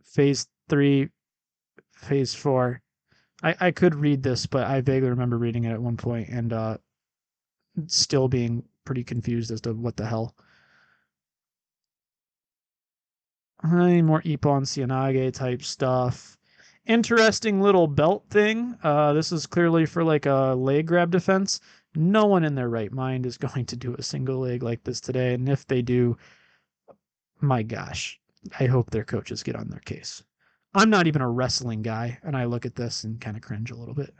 Phase 3, Phase 4. I could read this, but I vaguely remember reading it at one point and still being pretty confused as to what the hell. More Ippon Cianage type stuff. Interesting little belt thing. This is clearly for like a leg grab defense. No one in their right mind is going to do a single leg like this today. And if they do, my gosh, I hope their coaches get on their case. I'm not even a wrestling guy, and I look at this and kind of cringe a little bit.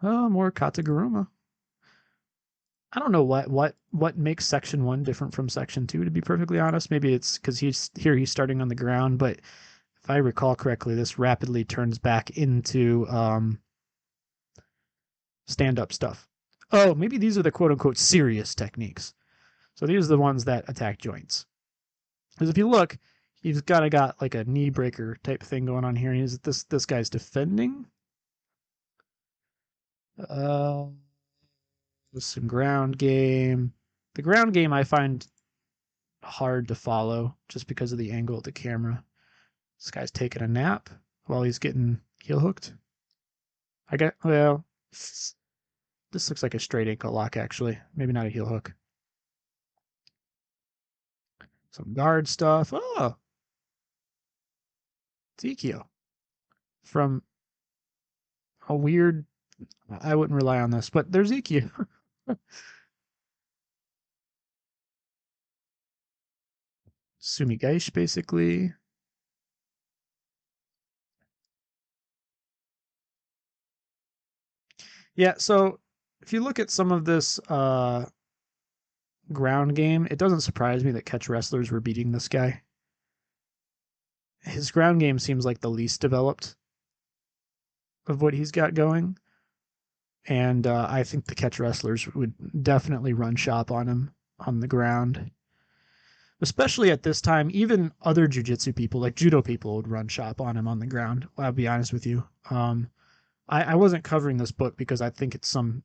Oh, more Kataguruma. I don't know what makes section 1 different from section 2, to be perfectly honest. Maybe it's because he's starting on the ground, but if I recall correctly, this rapidly turns back into stand-up stuff. Oh, maybe these are the quote-unquote serious techniques. So these are the ones that attack joints. Because if you look, he's got like a knee breaker type thing going on here. And this guy's defending. With some ground game. The ground game I find hard to follow just because of the angle of the camera. This guy's taking a nap while he's getting heel hooked. Well, this looks like a straight ankle lock actually. Maybe not a heel hook. Some guard stuff. Oh, Zekio from a weird. I wouldn't rely on this, but there's Zekio. Sumigaish, basically. Yeah, so if you look at some of this ground game, it doesn't surprise me that catch wrestlers were beating this guy. His ground game seems like the least developed of what he's got going. And I think the catch wrestlers would definitely run shop on him on the ground. Especially at this time, even other jiu-jitsu people, like judo people, would run shop on him on the ground. I'll be honest with you. I wasn't covering this book because I think it's some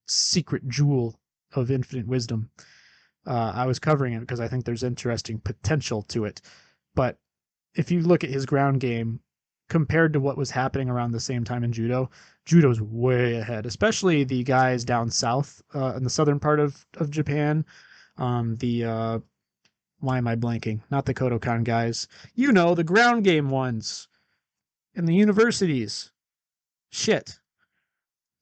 secret jewel of infinite wisdom. I was covering it because I think there's interesting potential to it. But if you look at his ground game compared to what was happening around the same time in judo, judo's way ahead, especially the guys down south in the southern part of Japan. The why am I blanking? Not the Kodokan guys. You know, the ground game ones in the universities. Shit.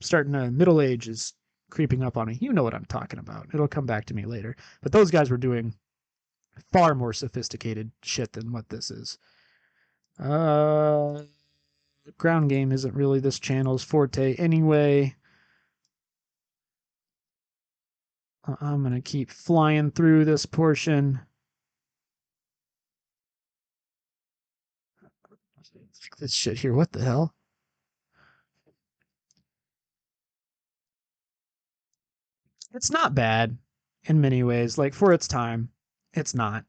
Starting to middle age is creeping up on me. You know what I'm talking about. It'll come back to me later. But those guys were doing far more sophisticated shit than what this is. Ground game isn't really this channel's forte anyway. I'm going to keep flying through this portion. This shit here, what the hell? It's not bad in many ways. Like, for its time, it's not.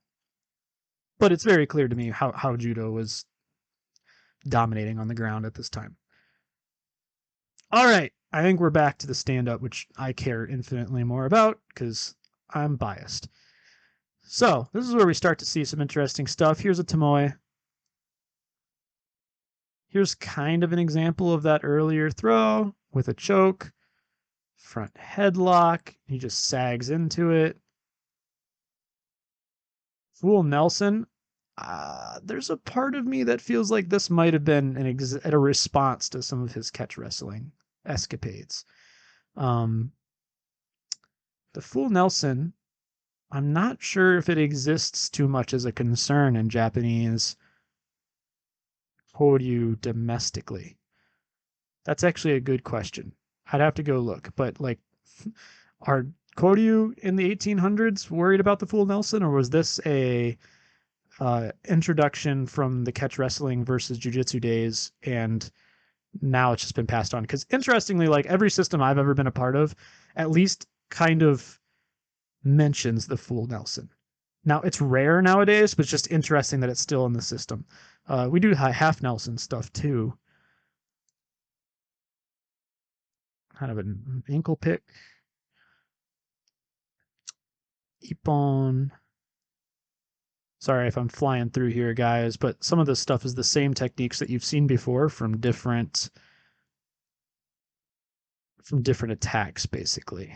But it's very clear to me how judo was dominating on the ground at this time. All right, I think we're back to the stand-up, which I care infinitely more about because I'm biased. So this is where we start to see some interesting stuff. Here's a tomoe. Here's kind of an example of that earlier throw with a choke. Front headlock. He just sags into it. Full Nelson. There's a part of me that feels like this might have been a response to some of his catch wrestling escapades. The Full Nelson, I'm not sure if it exists too much as a concern in Japanese Koryu domestically. That's actually a good question. I'd have to go look, but like, are Koryu in the 1800s worried about the Full Nelson, or was this a introduction from the catch wrestling versus jiu-jitsu days, and now it's just been passed on? Because interestingly, like every system I've ever been a part of, at least kind of mentions the Full Nelson. Now it's rare nowadays, but it's just interesting that it's still in the system. We do half Nelson stuff too. Kind of an ankle pick. Ippon. Sorry if I'm flying through here, guys, but some of this stuff is the same techniques that you've seen before from different attacks, basically.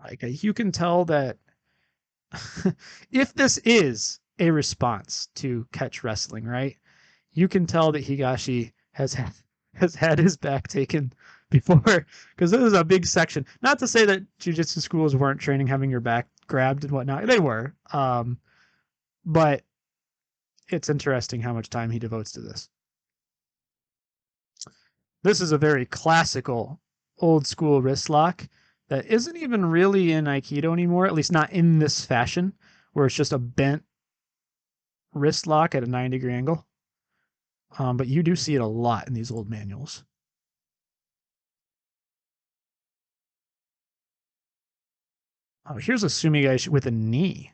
Like you can tell that if this is a response to catch wrestling, right? You can tell that Higashi has had his back taken before, because this is a big section. Not to say that jiu-jitsu schools weren't training having your back grabbed and whatnot. They were. But it's interesting how much time he devotes to this. This is a very classical old school wrist lock that isn't even really in Aikido anymore, at least not in this fashion, where it's just a bent wrist lock at a 90-degree angle. But you do see it a lot in these old manuals. Oh, here's a sumigaeshi with a knee.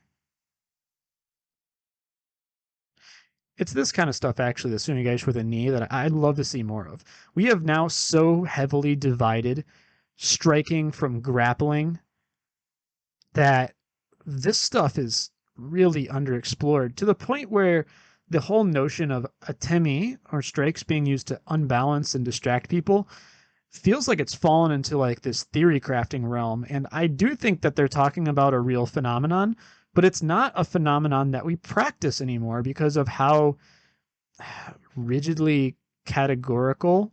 It's this kind of stuff, actually, the sumigaeshi with a knee, that I'd love to see more of. We have now so heavily divided striking from grappling that this stuff is really underexplored, to the point where the whole notion of atemi, or strikes, being used to unbalance and distract people feels like it's fallen into like this theory crafting realm. And I do think that they're talking about a real phenomenon, but it's not a phenomenon that we practice anymore because of how rigidly categorical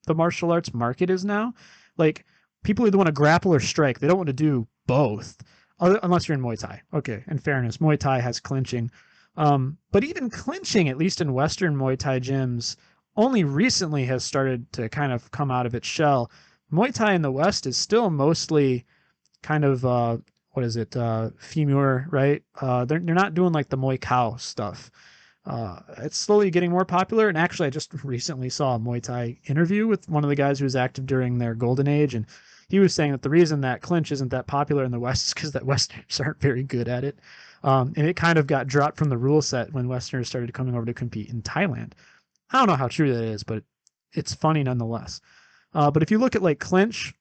the martial arts market is now. Like, people either want to grapple or strike. They don't want to do both, unless you're in Muay Thai. Okay, in fairness, Muay Thai has clinching. But even clinching, at least in Western Muay Thai gyms, only recently has started to kind of come out of its shell. Muay Thai in the West is still mostly kind of, what is it, femur, right? They're not doing like the Muay Khao stuff. It's slowly getting more popular. And actually, I just recently saw a Muay Thai interview with one of the guys who was active during their golden age, and he was saying that the reason that clinch isn't that popular in the West is because that Westerners aren't very good at it. And it kind of got dropped from the rule set when Westerners started coming over to compete in Thailand. I don't know how true that is, but it's funny nonetheless. But if you look at like clinch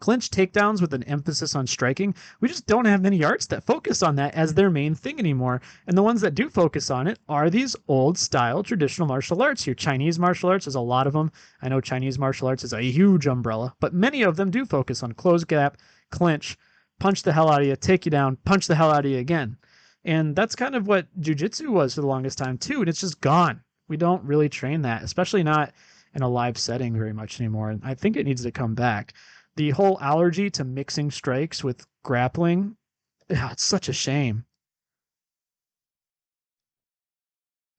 takedowns with an emphasis on striking, we just don't have many arts that focus on that as their main thing anymore. And the ones that do focus on it are these old style traditional martial arts. Your Chinese martial arts, there's a lot of them. I know Chinese martial arts is a huge umbrella, but many of them do focus on close gap, clinch, punch the hell out of you, take you down, punch the hell out of you again. And that's kind of what jiu-jitsu was for the longest time too, and it's just gone. We don't really train that, especially not in a live setting very much anymore. And I think it needs to come back. The whole allergy to mixing strikes with grappling, it's such a shame.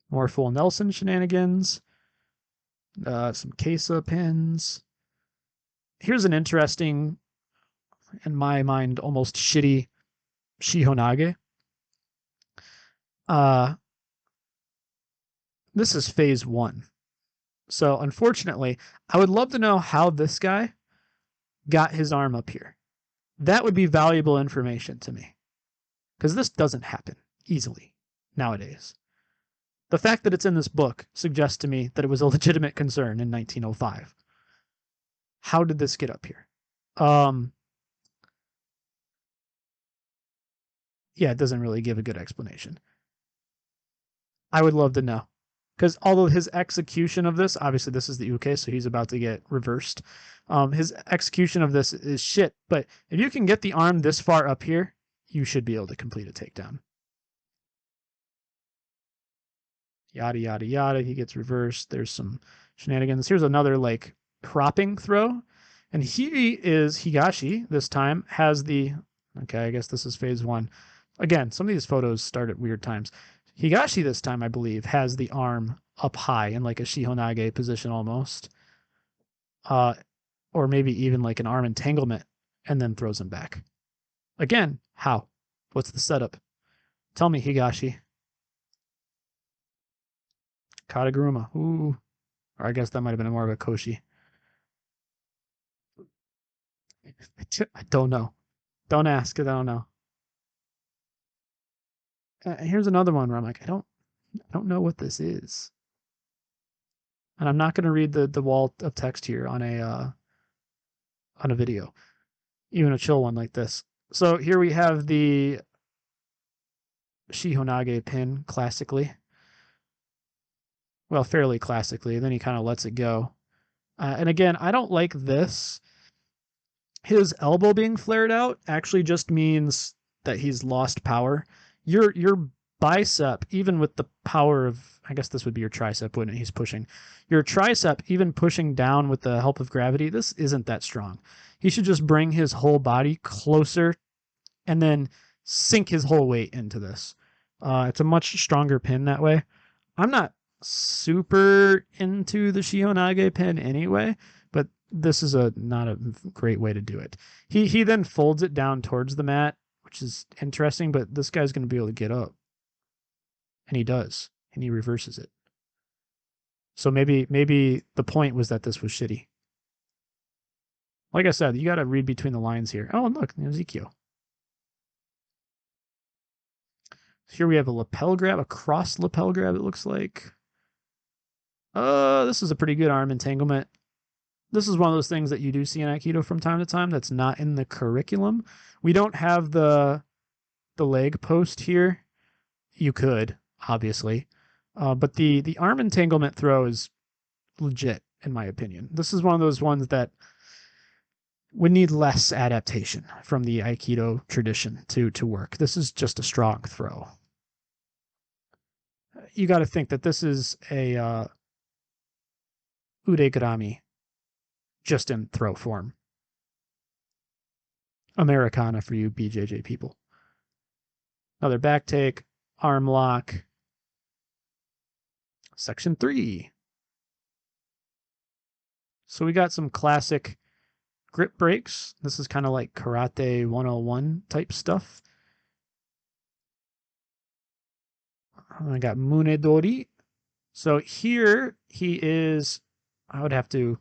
More full Nelson shenanigans, some Kesa pins. Here's an interesting, in my mind, almost shitty Shihonage. This is phase 1. So unfortunately, I would love to know how this guy got his arm up here. That would be valuable information to me, because this doesn't happen easily nowadays. The fact that it's in this book suggests to me that it was a legitimate concern in 1905. How did this get up here? Yeah, it doesn't really give a good explanation. I would love to know. Because although his execution of this, obviously this is the uke, so he's about to get reversed. His execution of this is shit, but if you can get the arm this far up here, you should be able to complete a takedown. Yada, yada, yada. He gets reversed. There's some shenanigans. Here's another, like, propping throw. And he is Higashi this time, has the... Okay, I guess this is phase 1. Again, some of these photos start at weird times. Higashi this time, I believe, has the arm up high in like a Shihonage position almost. Or maybe even like an arm entanglement, and then throws him back. Again, how? What's the setup? Tell me, Higashi. Kataguruma. Ooh. Or I guess that might have been more of a Koshi. I don't know. Don't ask, because I don't know. Here's another one where I'm like, I don't know what this is. And I'm not going to read the wall of text here on a video, even a chill one like this. So here we have the Shihonage pin classically. Well, fairly classically. Then he kind of lets it go. And again, I don't like this. His elbow being flared out actually just means that he's lost power. Your bicep, even with the power of, I guess this would be your tricep, wouldn't it? He's pushing. Your tricep, even pushing down with the help of gravity, this isn't that strong. He should just bring his whole body closer and then sink his whole weight into this. It's a much stronger pin that way. I'm not super into the Shihonage pin anyway, but this is not a great way to do it. He then folds it down towards the mat, which is interesting, but this guy's going to be able to get up. And he does, and he reverses it. So maybe the point was that this was shitty. Like I said, you got to read between the lines here. Oh, look, Ezekiel. Here we have a lapel grab, a cross lapel grab, it looks like. This is a pretty good arm entanglement. This is one of those things that you do see in Aikido from time to time that's not in the curriculum. We don't have the leg post here. You could, obviously. But the arm entanglement throw is legit, in my opinion. This is one of those ones that would need less adaptation from the Aikido tradition to work. This is just a strong throw. You got to think that this is a udegarami, just in throw form. Americana for you BJJ people. Another back take, arm lock. Section 3. So we got some classic grip breaks. This is kind of like Karate 101 type stuff. I got Munedori. So here he is, I would have to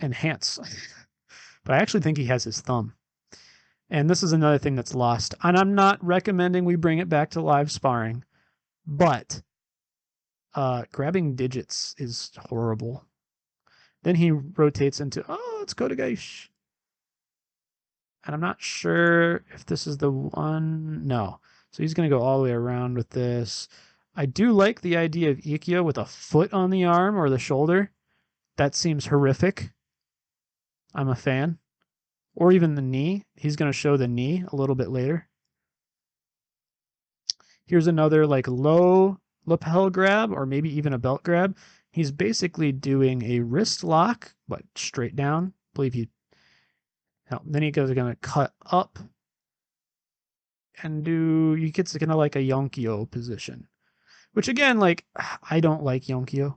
enhance. But I actually think he has his thumb. And this is another thing that's lost. And I'm not recommending we bring it back to live sparring, but grabbing digits is horrible. Then he rotates into, oh, let's go to Gaish. And I'm not sure if this is the one. No. So he's going to go all the way around with this. I do like the idea of Ikkyo with a foot on the arm or the shoulder. That seems horrific. I'm a fan. Or even the knee. He's going to show the knee a little bit later. Here's another like low lapel grab or maybe even a belt grab. He's basically doing a wrist lock, but straight down. I believe he. No, then he goes going to cut up and do. He gets kind of like a Yonkyo position, which again, like I don't like Yonkyo,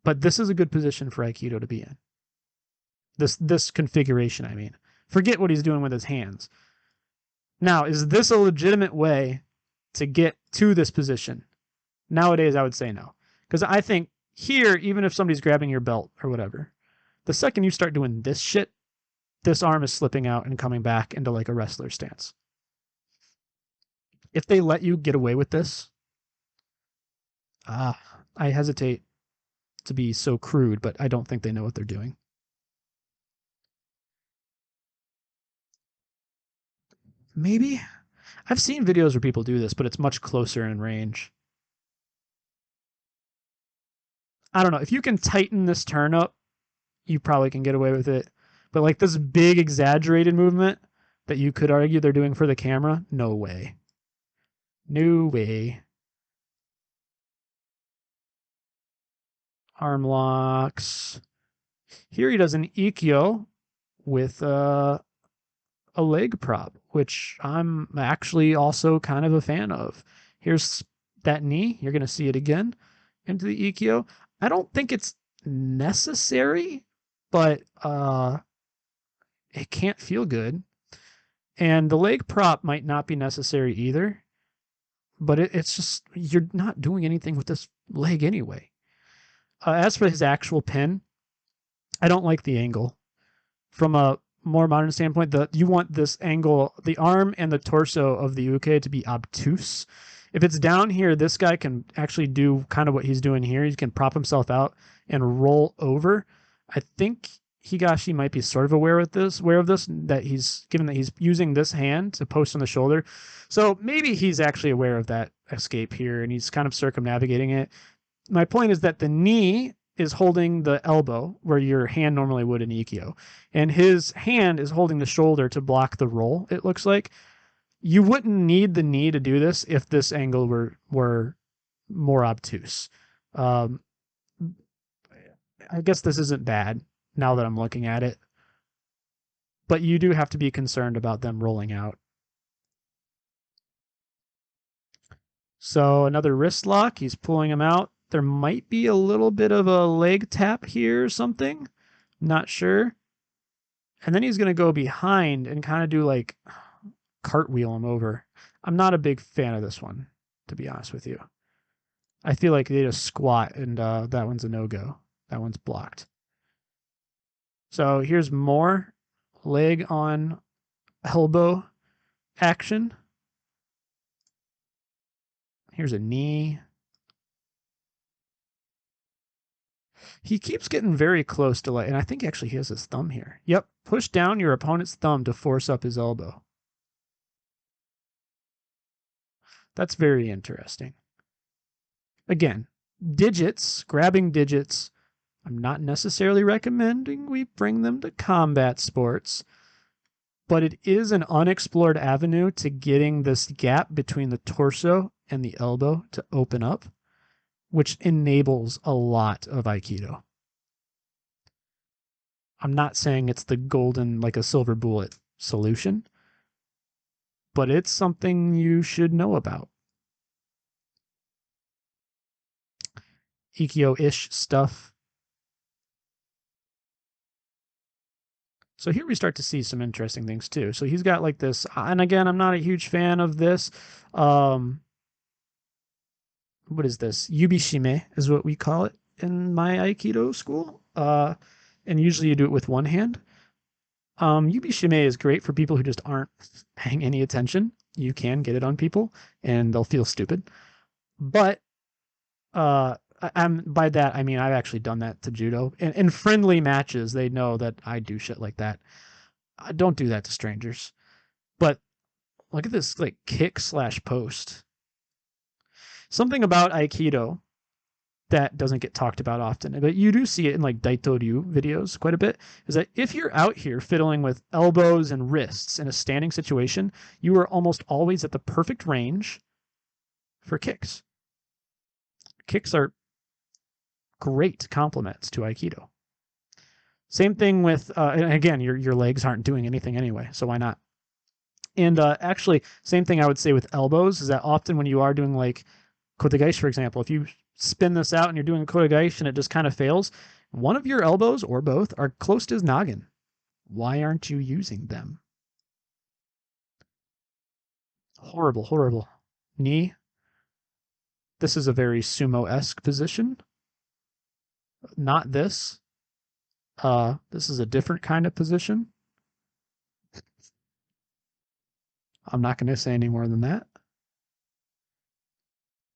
but this is a good position for Aikido to be in. This configuration, I mean. Forget what he's doing with his hands. Now, is this a legitimate way to get to this position? Nowadays, I would say no. Because I think here, even if somebody's grabbing your belt or whatever, the second you start doing this shit, this arm is slipping out and coming back into like a wrestler stance. If they let you get away with this, I hesitate to be so crude, but I don't think they know what they're doing. Maybe? I've seen videos where people do this, but it's much closer in range. I don't know. If you can tighten this turn up, you probably can get away with it. But like this big exaggerated movement that you could argue they're doing for the camera, no way. No way. Arm locks. Here he does an Ikkyo with a leg prop, which I'm actually also kind of a fan of. Here's that knee. You're going to see it again into the Ikkyo. I don't think it's necessary, but it can't feel good. And the leg prop might not be necessary either, but it's just, you're not doing anything with this leg anyway. As for his actual pin, I don't like the angle. From a more modern standpoint, you want this angle, the arm and the torso of the uke to be obtuse. If it's down here, this guy can actually do kind of what he's doing here. He can prop himself out and roll over. I think Higashi might be sort of aware of this, that he's given that he's using this hand to post on the shoulder. So maybe he's actually aware of that escape here and he's kind of circumnavigating it. My point is that the knee is holding the elbow where your hand normally would in Ikkyo, and his hand is holding the shoulder to block the roll, it looks like. You wouldn't need the knee to do this if this angle were more obtuse. I guess this isn't bad now that I'm looking at it, but you do have to be concerned about them rolling out. So another wrist lock, he's pulling him out. There might be a little bit of a leg tap here or something. Not sure. And then he's going to go behind and kind of do like cartwheel him over. I'm not a big fan of this one, to be honest with you. I feel like they just squat and that one's a no-go. That one's blocked. So here's more leg on elbow action. Here's a knee. He keeps getting very close to and I think actually he has his thumb here. Yep, push down your opponent's thumb to force up his elbow. That's very interesting. Again, digits, grabbing digits, I'm not necessarily recommending we bring them to combat sports, but it is an unexplored avenue to getting this gap between the torso and the elbow to open up, which enables a lot of Aikido. I'm not saying it's the golden, like a silver bullet solution, but it's something you should know about. Ikkyo-ish stuff. So here we start to see some interesting things too. So he's got like this, and again, I'm not a huge fan of this. What is this? Yubishime is what we call it in my Aikido school. And usually you do it with one hand. Yubi Shime is great for people who just aren't paying any attention. You can get it on people, and they'll feel stupid. But I'm by that I mean I've actually done that to judo. In friendly matches, they know that I do shit like that. I don't do that to strangers. But look at this like kick/post. Something about Aikido that doesn't get talked about often, but you do see it in like Daito-ryu videos quite a bit, is that if you're out here fiddling with elbows and wrists in a standing situation, you are almost always at the perfect range for kicks. Kicks are great complements to Aikido. Same thing with, and again, your legs aren't doing anything anyway, so why not? And actually, same thing I would say with elbows is that often when you are doing like kotegaeshi, for example, if you spin this out and you're doing a kotegaeshi and it just kind of fails, one of your elbows or both are close to his noggin. Why aren't you using them? Horrible, horrible. Knee. This is a very sumo-esque position. Not this. This is a different kind of position. I'm not going to say any more than that.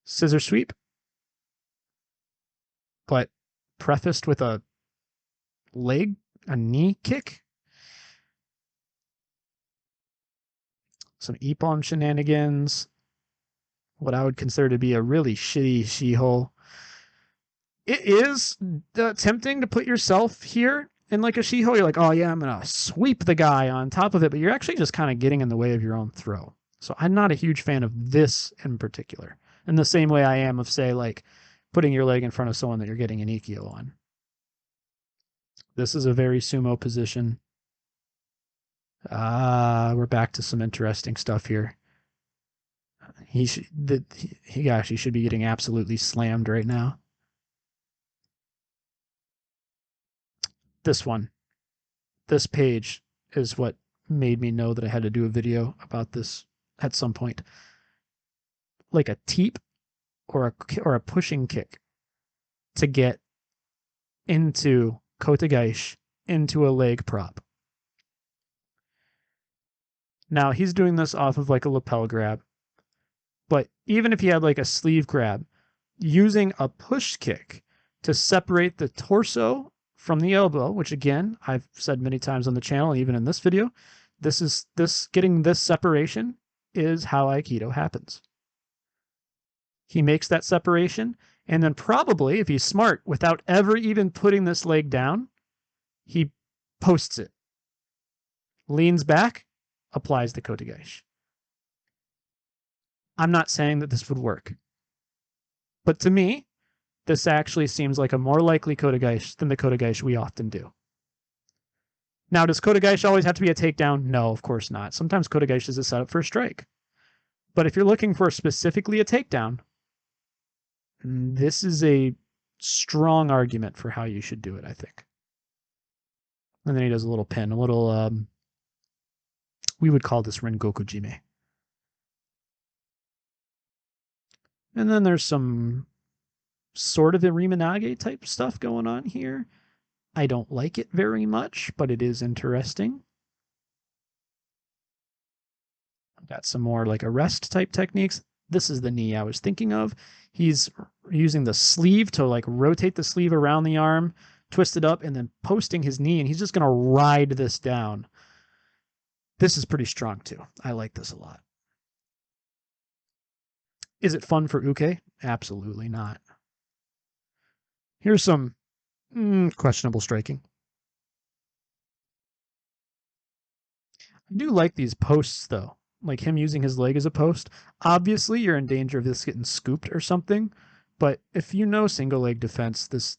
Scissor sweep. But prefaced with a knee kick. Some ippon shenanigans. What I would consider to be a really shitty Shiho. It is tempting to put yourself here in like a Shiho. You're like, oh yeah, I'm going to sweep the guy on top of it, but you're actually just kind of getting in the way of your own throw. So I'm not a huge fan of this in particular. In the same way I am of, say, like putting your leg in front of someone that you're getting an ikkyo on. This is a very sumo position. We're back to some interesting stuff here. He actually should be getting absolutely slammed right now. This page is what made me know that I had to do a video about this at some point. Like a teep or a pushing kick to get into kotegaeshi, into a leg prop. Now he's doing this off of like a lapel grab, but even if he had like a sleeve grab, using a push kick to separate the torso from the elbow, which again, I've said many times on the channel, even in this video, getting this separation is how Aikido happens. He makes that separation, and then probably, if he's smart, without ever even putting this leg down, he posts it, leans back, applies the kotegaeshi. I'm not saying that this would work, but to me, this actually seems like a more likely kotegaeshi than the kotegaeshi we often do. Now, does kotegaeshi always have to be a takedown? No, of course not. Sometimes kotegaeshi is a setup for a strike. But if you're looking for specifically a takedown, this is a strong argument for how you should do it, I think. And then he does a little pin, a little, we would call this Rengoku Jime. And then there's some sort of Iriminage type stuff going on here. I don't like it very much, but it is interesting. Got some more like arrest type techniques. This is the knee I was thinking of. He's using the sleeve to like rotate the sleeve around the arm, twist it up, and then posting his knee, and he's just going to ride this down. This is pretty strong too. I like this a lot. Is it fun for uke? Absolutely not. Here's some questionable striking. I do like these posts though, like him using his leg as a post. Obviously, you're in danger of this getting scooped or something, but if you know single leg defense, this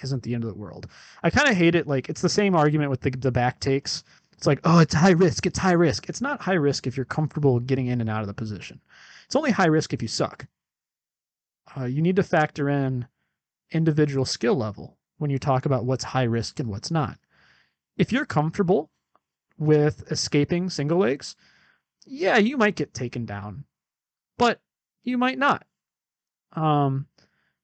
isn't the end of the world. I kind of hate it. Like, it's the same argument with the back takes. It's like, oh, it's high risk. It's high risk. It's not high risk if you're comfortable getting in and out of the position. It's only high risk if you suck. You need to factor in individual skill level when you talk about what's high risk and what's not. If you're comfortable with escaping single legs, yeah, you might get taken down, but you might not.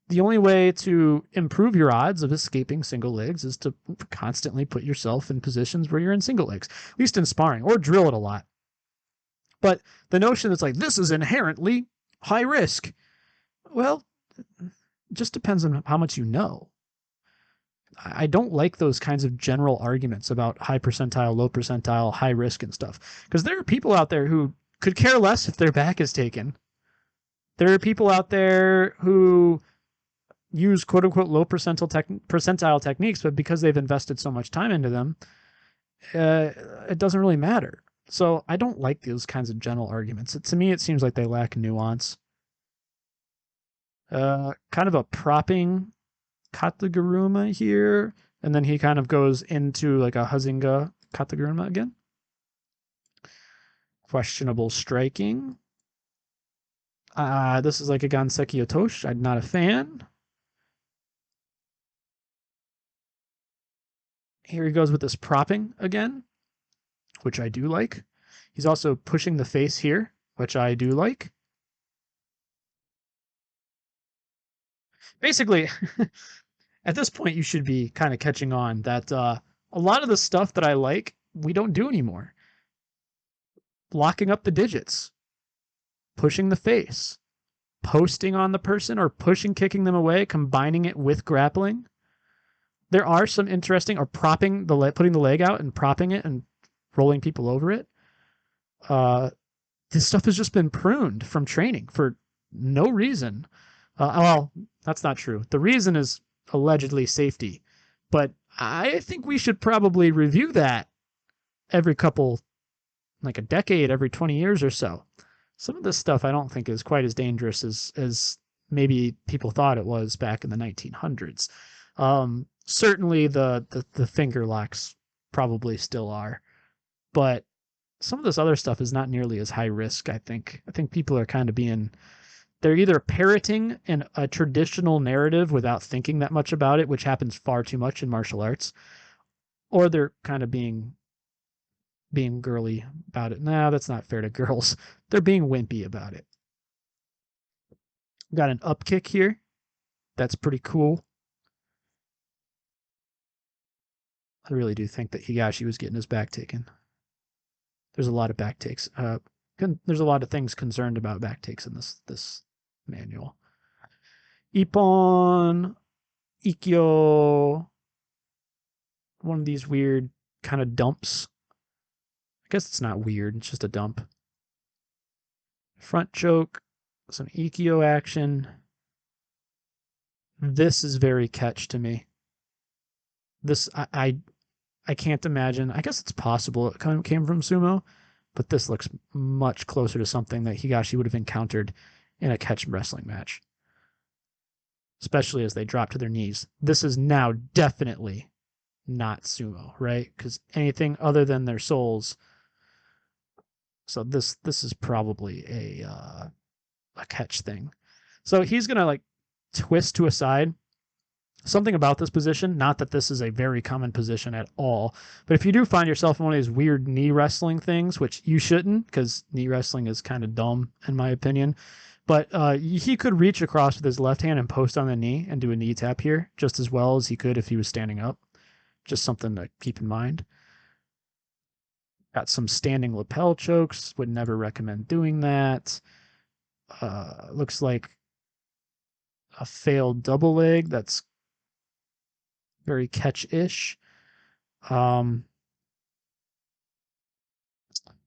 the only way to improve your odds of escaping single legs is to constantly put yourself in positions where you're in single legs, at least in sparring, or drill it a lot. But the notion that's like, this is inherently high risk. Well, it just depends on how much you know. I don't like those kinds of general arguments about high percentile, low percentile, high risk and stuff. Because there are people out there who could care less if their back is taken. There are people out there who use quote unquote low percentile techniques, but because they've invested so much time into them, it doesn't really matter. So I don't like those kinds of general arguments. To me, it seems like they lack nuance. Kind of a propping Kataguruma here, and then he kind of goes into like a Huzinga Kataguruma again. Questionable striking. This is like a Ganseki Otoshi. I'm not a fan. Here he goes with this propping again, which I do like. He's also pushing the face here, which I do like. Basically, at this point, you should be kind of catching on that a lot of the stuff that I like, we don't do anymore. Locking up the digits, pushing the face, posting on the person or kicking them away, combining it with grappling. There are some interesting, or putting the leg out and propping it and rolling people over it. This stuff has just been pruned from training for no reason. Well, that's not true. The reason is allegedly safety, but I think we should probably review that every like a decade, every 20 years or so. Some of this stuff I don't think is quite as dangerous as maybe people thought it was back in the 1900s. Certainly the finger locks probably still are, but some of this other stuff is not nearly as high risk. I think people are kind of they're either parroting a traditional narrative without thinking that much about it, which happens far too much in martial arts, or they're kind of being girly about it. No, that's not fair to girls. They're being wimpy about it. Got an up kick here. That's pretty cool. I really do think that Higashi was getting his back taken. There's a lot of back takes. There's a lot of things concerned about back takes in this manual. Ippon, Ikkyo, one of these weird kind of dumps. I guess it's not weird, it's just a dump. Front choke, some Ikkyo action. This is very catch to me. This, I can't imagine. I guess it's possible it came from Sumo, but this looks much closer to something that Higashi would have encountered in a catch wrestling match, especially as they drop to their knees. This is now definitely not Sumo, right? Because anything other than their souls. So this is probably a catch thing. So he's gonna like twist to a side. Something about this position, not that this is a very common position at all, but if you do find yourself in one of these weird knee wrestling things, which you shouldn't, because knee wrestling is kind of dumb in my opinion, but he could reach across with his left hand and post on the knee and do a knee tap here just as well as he could if he was standing up. Just something to keep in mind. Got some standing lapel chokes, would never recommend doing that. Looks like a failed double leg that's very catch-ish.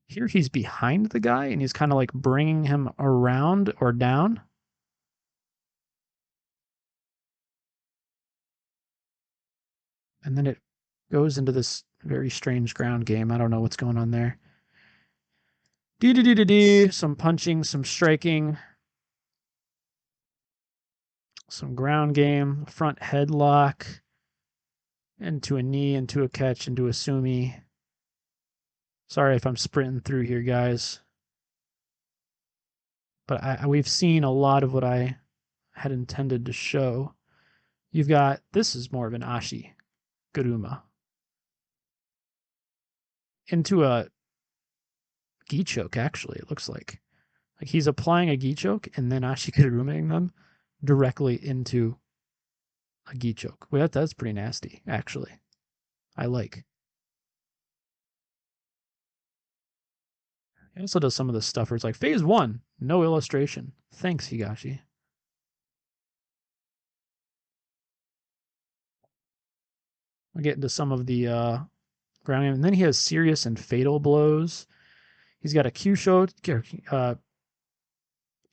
Here he's behind the guy and he's kind of like bringing him around or down. And then it goes into this very strange ground game. I don't know what's going on there. Some punching, some striking, some ground game, front headlock, into a knee, into a catch, into a sumi. Sorry if I'm sprinting through here, guys. But we've seen a lot of what I had intended to show. You've got, this is more of an Ashi Guruma. Into a gi choke, actually, it looks like. Like he's applying a gi choke and then Ashi Gurumaing them directly into a gi choke. Well, that's pretty nasty, actually. I like. He also does some of the stuff where it's like, phase 1, no illustration. Thanks, Higashi. I'll get into some of the grounding. And then he has serious and fatal blows. He's got a Kyusho,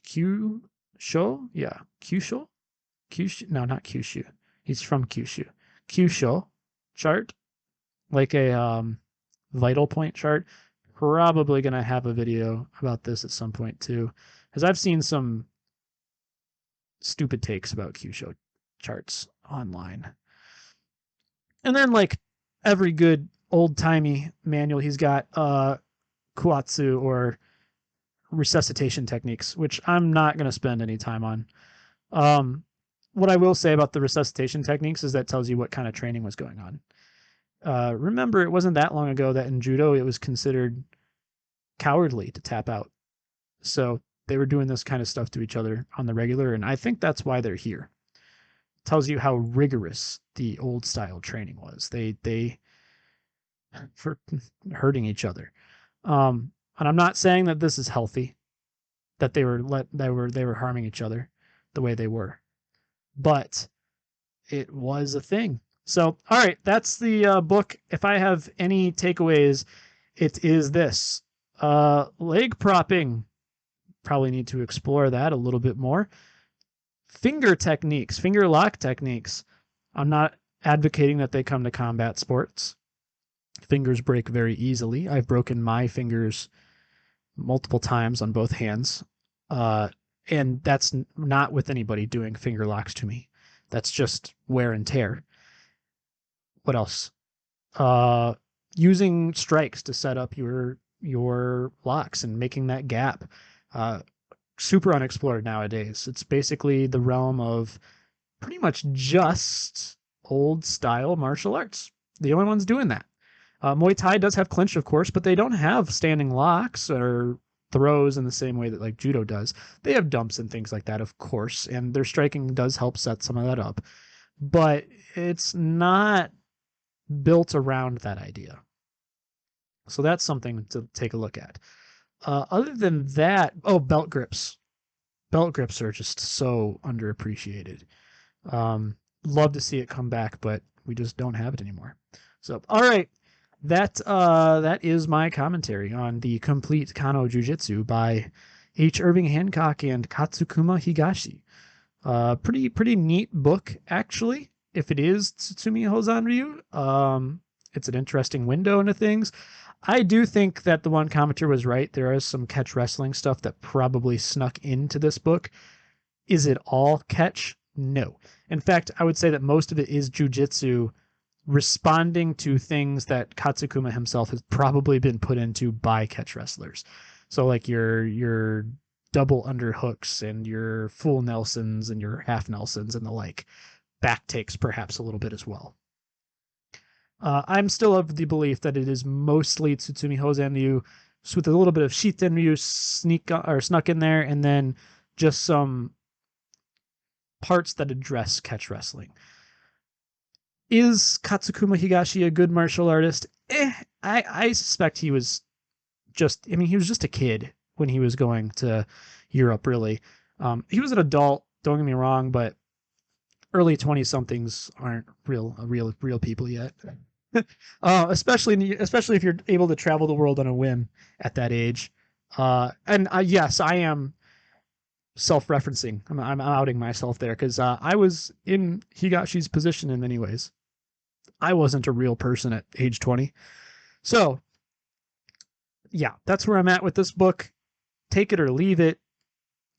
Kyusho? Yeah, Kyusho? Kyushu? No, not Kyushu. He's from Kyushu. Kyusho chart, like a vital point chart. Probably going to have a video about this at some point too, because I've seen some stupid takes about Kyusho charts online. And then, like every good old-timey manual, he's got Kuatsu, or resuscitation techniques, which I'm not going to spend any time on. What I will say about the resuscitation techniques is that tells you what kind of training was going on. Remember, it wasn't that long ago that in judo it was considered cowardly to tap out. So they were doing this kind of stuff to each other on the regular, and I think that's why they're here. It tells you how rigorous the old style training was. They for hurting each other. And I'm not saying that this is healthy, that they were harming each other the way they were, but it was a thing. So, all right, that's the book. If I have any takeaways, it is this: leg propping. Probably need to explore that a little bit more. Finger techniques, finger lock techniques. I'm not advocating that they come to combat sports. Fingers break very easily. I've broken my fingers multiple times on both hands. And that's not with anybody doing finger locks to me. That's just wear and tear. What else? Using strikes to set up your locks and making that gap. Super unexplored nowadays. It's basically the realm of pretty much just old style martial arts. The only ones doing that. Muay Thai does have clinch, of course, but they don't have standing locks or throws in the same way that like judo does. They have dumps and things like that, of course, and their striking does help set some of that up. But it's not built around that idea. So that's something to take a look at. Other than that, belt grips. Belt grips are just so underappreciated. Love to see it come back, but we just don't have it anymore. So, all right. That is my commentary on the complete Kano Jiu-Jitsu by H. Irving Hancock and Katsukuma Higashi. Pretty neat book, actually. If it is Tsutsumi Hozanryu, it's an interesting window into things. I do think that the one commenter was right. There is some catch wrestling stuff that probably snuck into this book. Is it all catch? No. In fact, I would say that most of it is jujitsu responding to things that Katsukuma himself has probably been put into by catch wrestlers. So like your double underhooks and your full Nelsons and your half Nelsons and the like. Back takes perhaps a little bit as well. I'm still of the belief that it is mostly Tsutsumi Hozanryu with a little bit of Shitenryu snuck in there, and then just some parts that address catch wrestling. Is Katsukuma Higashi a good martial artist? I suspect he was he was just a kid when he was going to Europe, really. He was an adult, don't get me wrong, but early 20-somethings aren't real people yet. Especially if you're able to travel the world on a whim at that age. And yes, I am self-referencing. I'm outing myself there because I was in Higashi's position in many ways. I wasn't a real person at age 20. So, yeah, that's where I'm at with this book. Take it or leave it.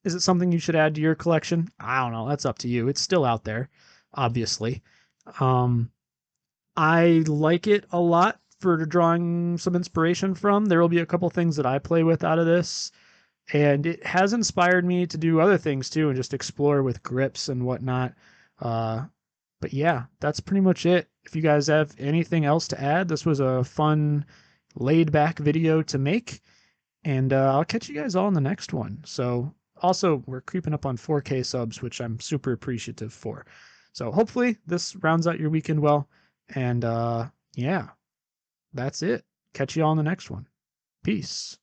Is it something you should add to your collection? I don't know. That's up to you. It's still out there, obviously. I like it a lot for drawing some inspiration from. There will be a couple things that I play with out of this, and it has inspired me to do other things too and just explore with grips and whatnot. But yeah, that's pretty much it. If you guys have anything else to add, this was a fun, laid-back video to make, and I'll catch you guys all in the next one. So also, we're creeping up on 4K subs, which I'm super appreciative for. So hopefully this rounds out your weekend well. And yeah, that's it. Catch you on the next one. Peace.